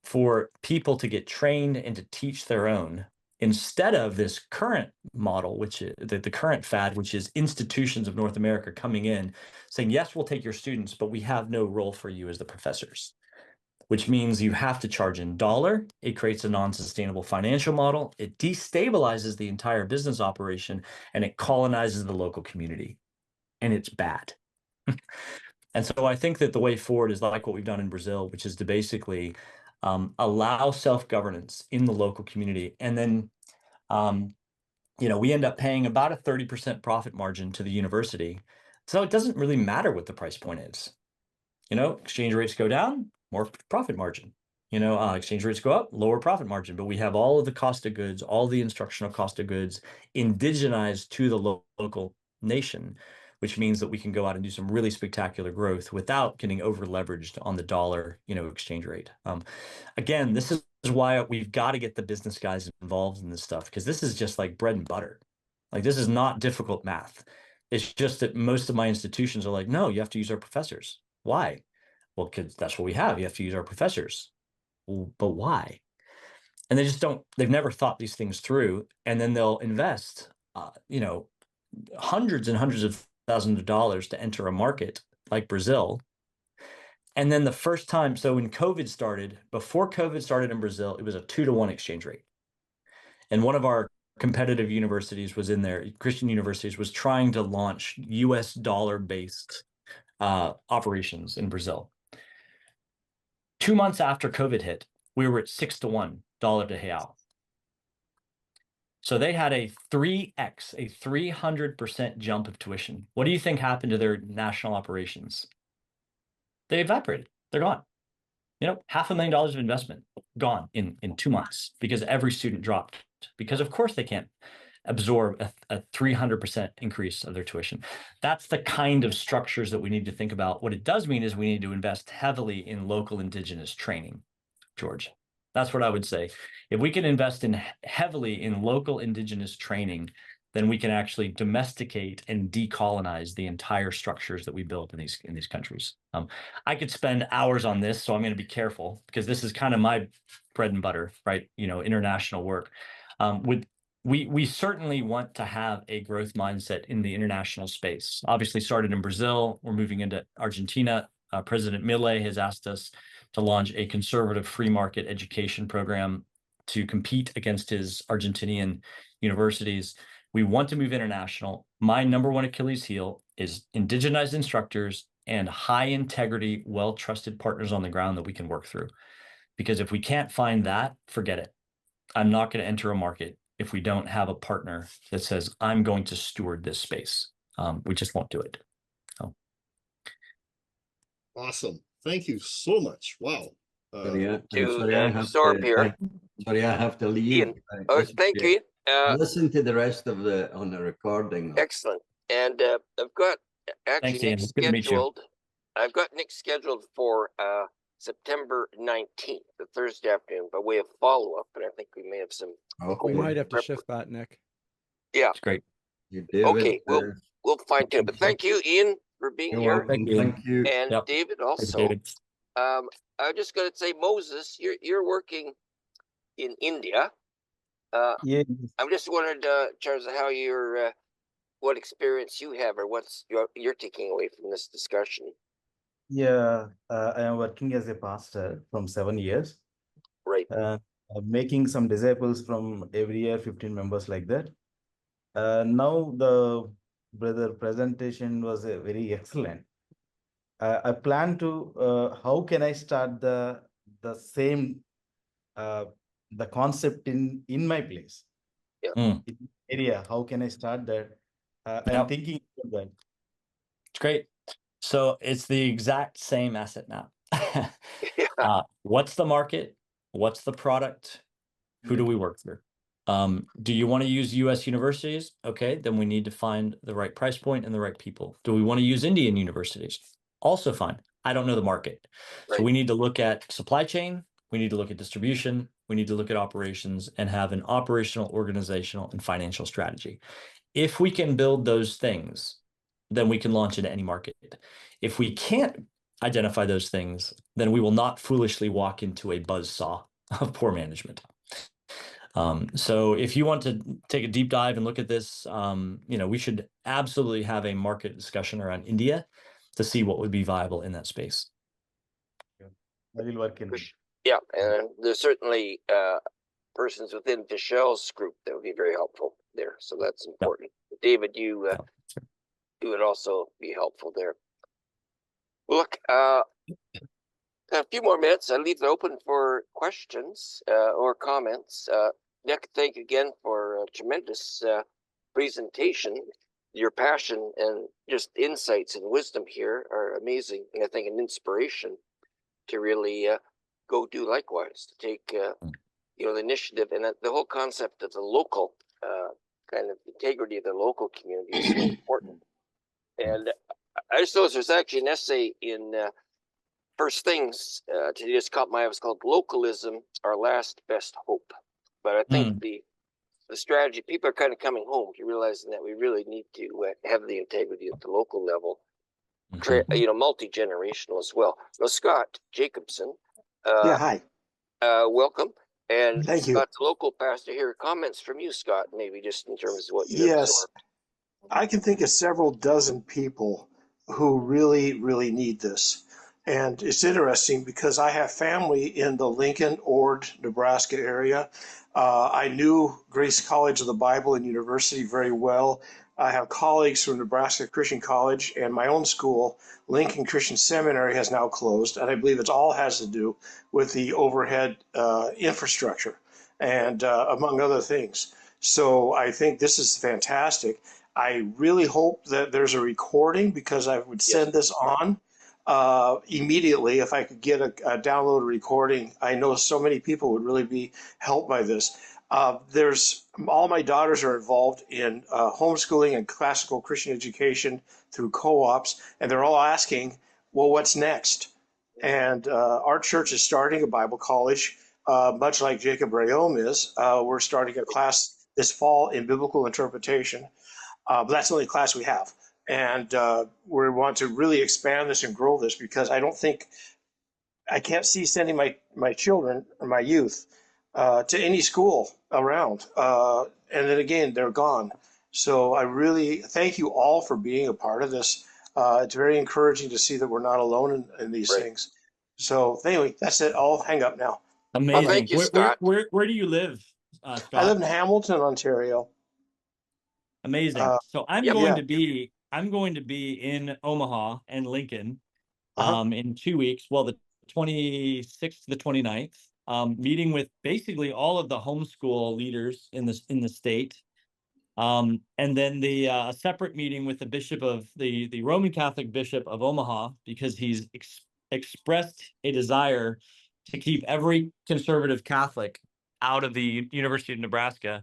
for people to get trained and to teach their own, instead of this current model, which is the current fad, which is institutions of North America coming in saying, yes, we'll take your students, but we have no role for you as the professors, which means you have to charge in dollar. It creates a non-sustainable financial model. It destabilizes the entire business operation, and it colonizes the local community. And it's bad. And so I think that the way forward is like what we've done in Brazil, which is to basically allow self-governance in the local community. And then, we end up paying about a 30% profit margin to the university. So it doesn't really matter what the price point is. Exchange rates go down, more profit margin. Exchange rates go up, lower profit margin. But we have all of the cost of goods, all the instructional cost of goods indigenized to the local nation, which means that we can go out and do some really spectacular growth without getting over leveraged on the dollar, exchange rate. Again, this is why we've got to get the business guys involved in this stuff, because this is just like bread and butter. Like, this is not difficult math. It's just that most of my institutions are like, no, you have to use our professors. Why? Well, because that's what we have. You have to use our professors. Well, but why? And they've never thought these things through. And then they'll invest, hundreds and hundreds of thousands of dollars to enter a market like Brazil. And then the first time, so when COVID started, before COVID started in Brazil, it was a 2-to-1 exchange rate. And one of our competitive universities was in there, Christian universities, was trying to launch US dollar-based operations in Brazil. 2 months after COVID hit, we were at 6-to-1 dollar to real. So they had a 3x, a 300% jump of tuition. What do you think happened to their national operations? They evaporated. They're gone. $500,000 of investment gone in 2 months because every student dropped. Because of course they can't absorb a 300% increase of their tuition. That's the kind of structures that we need to think about. What it does mean is we need to invest heavily in local indigenous training, George. That's what I would say. If we can invest heavily in local indigenous training, then we can actually domesticate and decolonize the entire structures that we build in these countries. I could spend hours on this, so I'm going to be careful because this is kind of my bread and butter, right? International work. We certainly want to have a growth mindset in the international space. Obviously started in Brazil, we're moving into Argentina. President Milei has asked us to launch a conservative free market education program to compete against his Argentinian universities. We want to move international. My number one Achilles heel is indigenized instructors and high integrity, well-trusted partners on the ground that we can work through. Because if we can't find that, forget it. I'm not going to enter a market if we don't have a partner that says, I'm going to steward this space. We just won't do it. So. Awesome. Thank you so much. Wow. Sorry, I have to leave. Ian. Thank you. Listen to the rest of on the recording. Excellent. And I've got actually Nick scheduled. I've got Nick scheduled for September 19th, the Thursday afternoon, by way of follow-up. And I think we may have some. We might have to shift that, Nick. Yeah. It's great. Okay. We'll fine tune. But thank you, Ian, for being here. Thank you. And David also. David. I just got to say, Moses, you're working in India. Yeah. I'm just wondering, Charles, how what experience you have, or what's you're taking away from this discussion. Yeah, I am working as a pastor from 7 years. Right. Making some disciples from every year, 15 members like that. Now the brother presentation was very excellent. I plan to how can I start the same the concept in my place, in area. How can I start that? I'm thinking about that. It's great. So it's the exact same asset map. What's the market? What's the product? Who do we work through? Do you want to use US universities? Okay, then we need to find the right price point and the right people. Do we want to use Indian universities? Also fine. I don't know the market. Right. So we need to look at supply chain. We need to look at distribution. We need to look at operations and have an operational, organizational, and financial strategy. If we can build those things, then we can launch into any market. If we can't identify those things, then we will not foolishly walk into a buzzsaw of poor management. So if you want to take a deep dive and look at this, we should absolutely have a market discussion around India to see what would be viable in that space. I will work in. Yeah, and there's certainly persons within Michelle's group that would be very helpful there. So that's important. Yep. David, you would also be helpful there. Look, a few more minutes. I leave it open for questions or comments. Nick, thank you again for a tremendous presentation. Your passion and just insights and wisdom here are amazing, and I think an inspiration to really go do likewise, to take the initiative and the whole concept of the local kind of integrity of the local community is so important. And I just noticed there's actually an essay in First Things today just caught my eye. It was called "Localism: Our Last Best Hope." But I think the strategy, people are kind of coming home to realizing that we really need to have the integrity at the local level, multi-generational as well. Now, Scott Jacobson. Hi. Welcome. And Thank you. Scott, the local pastor here. Comments from you, Scott, maybe just in terms of what you absorbed. I can think of several dozen people who really, really need this. And it's interesting because I have family in the Lincoln, Ord, Nebraska area. I knew Grace College of the Bible and University very well. I have colleagues from Nebraska Christian College, and my own school, Lincoln Christian Seminary, has now closed. And I believe it all has to do with the overhead infrastructure and among other things. So I think this is fantastic. I really hope that there's a recording because I would send this on immediately if I could get a download recording. I know so many people would really be helped by this. There's all my daughters are involved in homeschooling and classical Christian education through co-ops, and they're all asking, well, what's next? And our church is starting a Bible college, much like Jacob Rayom is. We're starting a class this fall in biblical interpretation, but that's the only class we have. And we want to really expand this and grow this, because I can't see sending my children or my youth to any school around. And then again, they're gone. So I really thank you all for being a part of this. It's very encouraging to see that we're not alone in these things. So anyway, that's it. I'll hang up now. Amazing. Well, thank you, Scott. Where do you live, Scott? I live in Hamilton, Ontario. Amazing. So I'm Yep. going to be in Omaha and Lincoln in 2 weeks. Well, the 26th to the 29th, meeting with basically all of the homeschool leaders in the state. And then a separate meeting with the bishop of the Roman Catholic Bishop of Omaha, because he's expressed a desire to keep every conservative Catholic out of the University of Nebraska.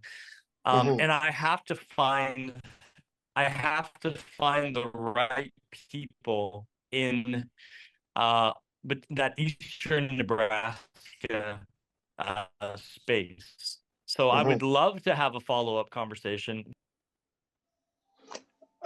And I have to find the right people in but that eastern Nebraska space. So I would love to have a follow-up conversation.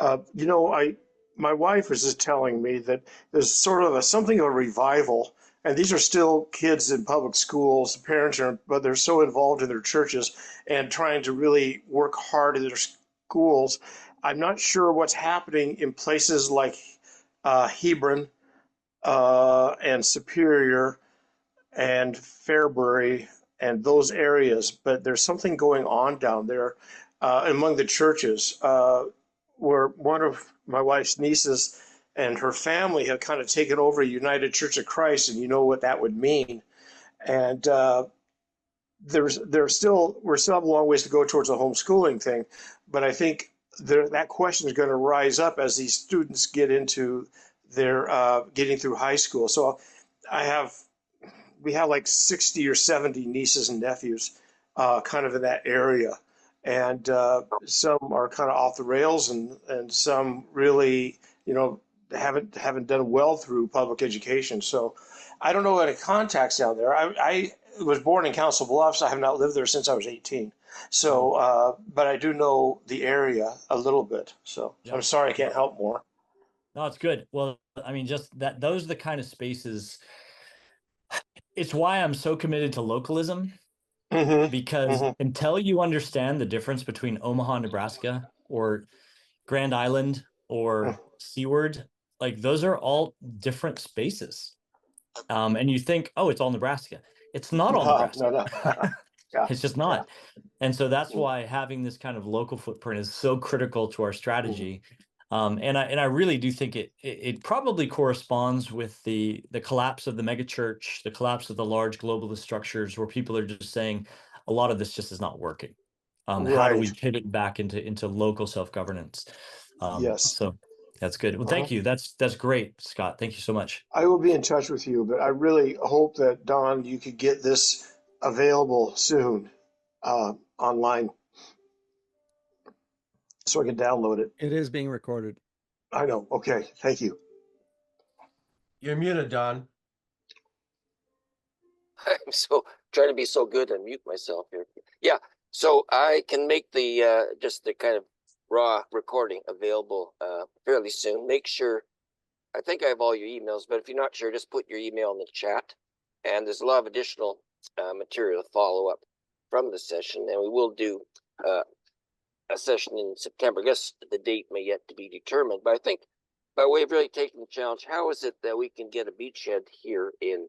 My wife was just telling me that there's sort of something of a revival, and these are still kids in public schools. Parents but they're so involved in their churches and trying to really work hard in their schools. I'm not sure what's happening in places like Hebron and Superior and Fairbury and those areas, but there's something going on down there among the churches where one of my wife's nieces and her family have kind of taken over United Church of Christ, and you know what that would mean. And we're still have a long ways to go towards the homeschooling thing, but I think that question is going to rise up as these students get into their getting through high school. So we have like 60 or 70 nieces and nephews kind of in that area. And some are kind of off the rails, and some really, haven't done well through public education. So I don't know any contacts down there. I was born in Council Bluffs. I have not lived there since I was 18. So, but I do know the area a little bit. So I'm sorry I can't help more. No, it's good. Well, I mean, just those are the kind of spaces. It's why I'm so committed to localism. Because until you understand the difference between Omaha, Nebraska, or Grand Island, or Seward, like those are all different spaces. And you think, oh, it's all Nebraska. It's not all Nebraska. No. It's just not. And so that's why having this kind of local footprint is so critical to our strategy. And I really do think it probably corresponds with the collapse of the megachurch, the collapse of the large globalist structures, where people are just saying a lot of this just is not working. How do we pivot back into local self-governance? Yes. So that's good. Well, thank you. That's great, Scott. Thank you so much. I will be in touch with you, but I really hope that, Don, you could get this available soon online so I can download it. It is being recorded. I know. Okay. Thank you. You're muted, Don. I'm so trying to be so good and mute myself here. Yeah, so I can make the just the kind of raw recording available fairly soon. Make sure, I think I have all your emails, but if you're not sure, just put your email in the chat. And there's a lot of additional material to follow up from the session, and we will do a session in September. I guess the date may yet to be determined, but I think by way of really taking the challenge, how is it that we can get a beachhead here in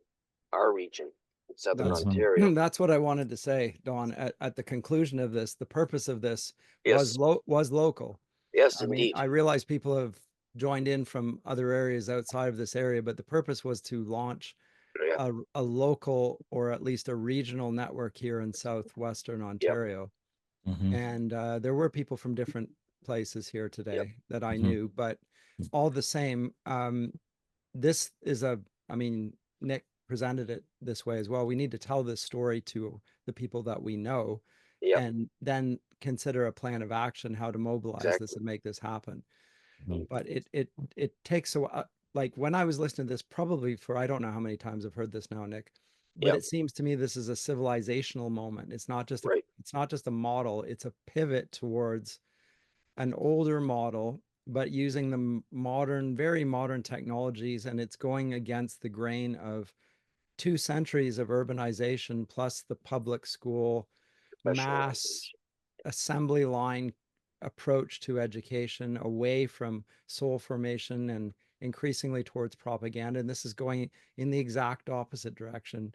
our region? Southern Ontario. That's what I wanted to say, Dawn. At the conclusion of this, the purpose of this Yes. was local. Yes, I indeed. mean, I realize people have joined in from other areas outside of this area, but the purpose was to launch a local, or at least a regional network here in southwestern Ontario. And there were people from different places here today that I knew, but all the same, this is Nick presented it this way as well. We need to tell this story to the people that we know. Yep. and then consider a plan of action, how to mobilize this and make this happen. But it takes a while. Like when I was listening to this, probably for, I don't know how many times I've heard this now, Nick, but it seems to me this is a civilizational moment. It's not just it's not just a model, it's a pivot towards an older model, but using the modern, very modern technologies, and it's going against the grain of 2 centuries of urbanization plus the public school mass assembly line approach to education, away from soul formation and increasingly towards propaganda. And this is going in the exact opposite direction.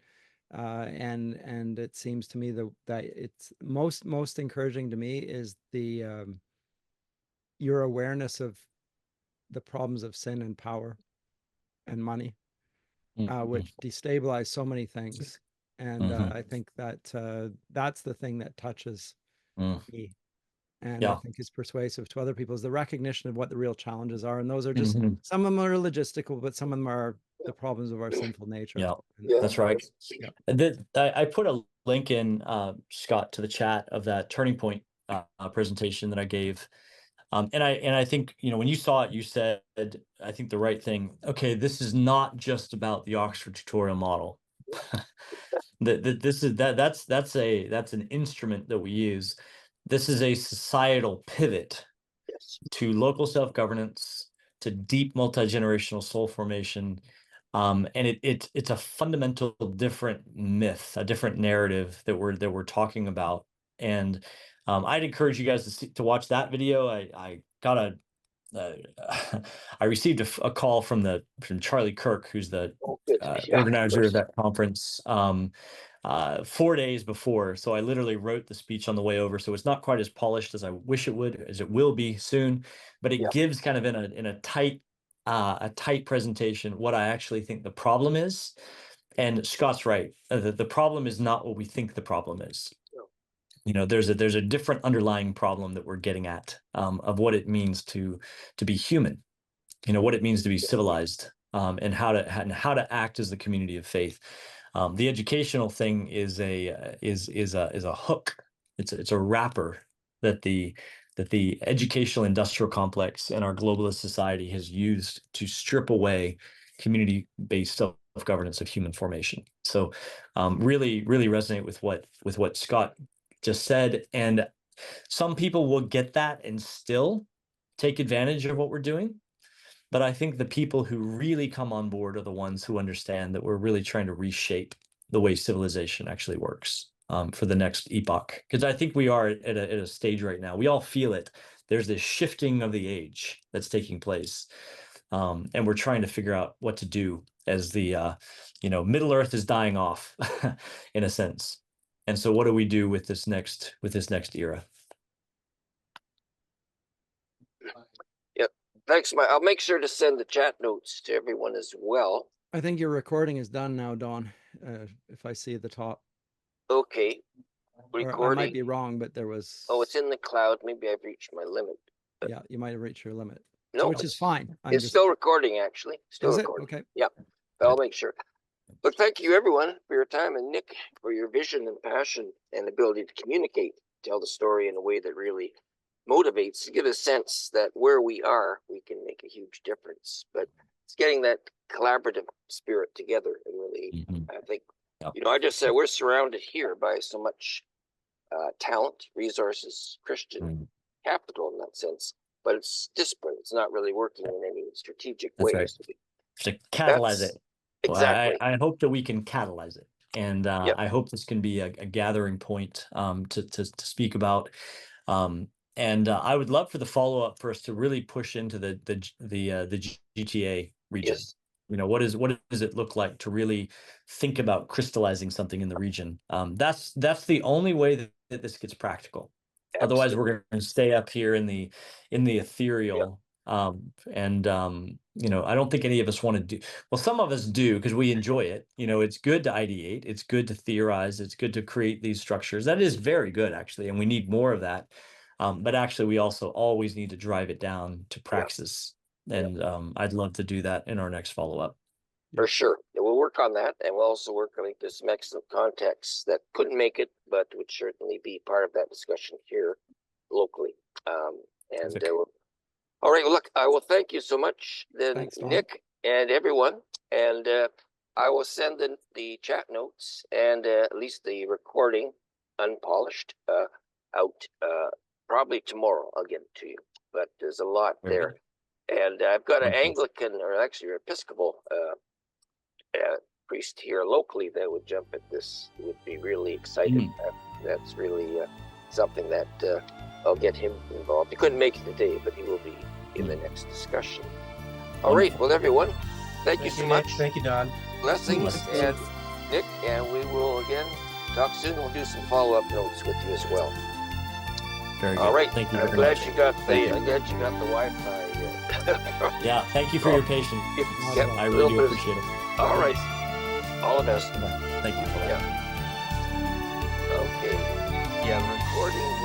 And it seems to me that it's most encouraging to me is the your awareness of the problems of sin and power and money, which destabilize so many things. And I think that that's the thing that touches me, and I think is persuasive to other people, is the recognition of what the real challenges are. And those are just, some of them are logistical, but some of them are the problems of our sinful nature. Yeah, that's right. I put a link in, Scott, to the chat of that Turning Point presentation that I gave. And I think, you know, when you saw it, you said, I think the right thing. Okay, this is not just about the Oxford tutorial model. That's an instrument that we use. This is a societal pivot to local self-governance, to deep multi-generational soul formation. And it's a fundamental different myth, a different narrative that we're talking about. And I'd encourage you guys to watch that video. I got a I received a call from Charlie Kirk, who's the organizer of that conference, 4 days before. So I literally wrote the speech on the way over. So it's not quite as polished as I wish it would, as it will be soon, but it gives kind of in a tight presentation what I actually think the problem is. And Scott's right. The problem is not what we think the problem is. You know, there's a different underlying problem that we're getting at, of what it means to be human, you know, what it means to be civilized, and how to act as the community of faith. The educational thing is a hook. It's a wrapper that the educational industrial complex and our globalist society has used to strip away community-based self-governance of human formation. So really resonate with what Scott just said. And some people will get that and still take advantage of what we're doing. But I think the people who really come on board are the ones who understand that we're really trying to reshape the way civilization actually works, for the next epoch. Because I think we are at a stage right now. We all feel it. There's this shifting of the age that's taking place. And we're trying to figure out what to do as the Middle Earth is dying off in a sense. And so what do we do with this next era? Yep. Thanks, Mike. I'll make sure to send the chat notes to everyone as well. I think your recording is done now, Don, if I see at the top. Okay. Recording. Or I might be wrong, but there was... Oh, it's in the cloud. Maybe I've reached my limit. Yeah, you might have reached your limit. No, which is fine. It's still recording, actually. Still recording. Okay. Yeah, I'll make sure. But thank you, everyone, for your time, and Nick, for your vision and passion and ability to communicate, tell the story in a way that really motivates, to get a sense that where we are, we can make a huge difference. But it's getting that collaborative spirit together, and really, I think, I just said we're surrounded here by so much talent, resources, Christian capital in that sense, but it's disparate. It's not really working in any strategic way. Right. To catalyze it. Exactly. I hope that we can catalyze it. And I hope this can be a gathering point to speak about. And I would love for the follow-up for us to really push into the GTA region. Yes. You know, what does it look like to really think about crystallizing something in the region? That's the only way that this gets practical. Absolutely. Otherwise, we're going to stay up here in the ethereal. I don't think any of us want to do. Well, some of us do, because we enjoy it. You know, it's good to ideate. It's good to theorize. It's good to create these structures. That is very good, actually, and we need more of that. But actually, we also always need to drive it down to praxis. And I'd love to do that in our next follow-up. For sure. We'll work work on that, and we'll also work on this some excellent contexts that couldn't make it, but would certainly be part of that discussion here locally. All right, well, look, I will thank you so much, then, Thanks, Don. Nick, and everyone, and I will send the chat notes and at least the recording, unpolished, out probably tomorrow. I'll get it to you, but there's a lot Very there. And I've got an Wonderful. Anglican, or actually an Episcopal priest here locally that would jump at this. He would be really excited. That's really something that I'll get him involved. He couldn't make it today, but he will be in the next discussion. All right, well, everyone, thank you so Nick. much. Thank you, Don. Blessings, and Nick, and we will again talk soon. We'll do some follow-up notes with you as well. Very good. All right, Thank you I'm very glad much. you got Thank you. I'm glad you got the Wi-Fi. Yeah, thank you for your patience. Yeah, I a really little do bit. appreciate it. All right, all the best. Thank you for that. Yeah. Okay. Yeah, recording.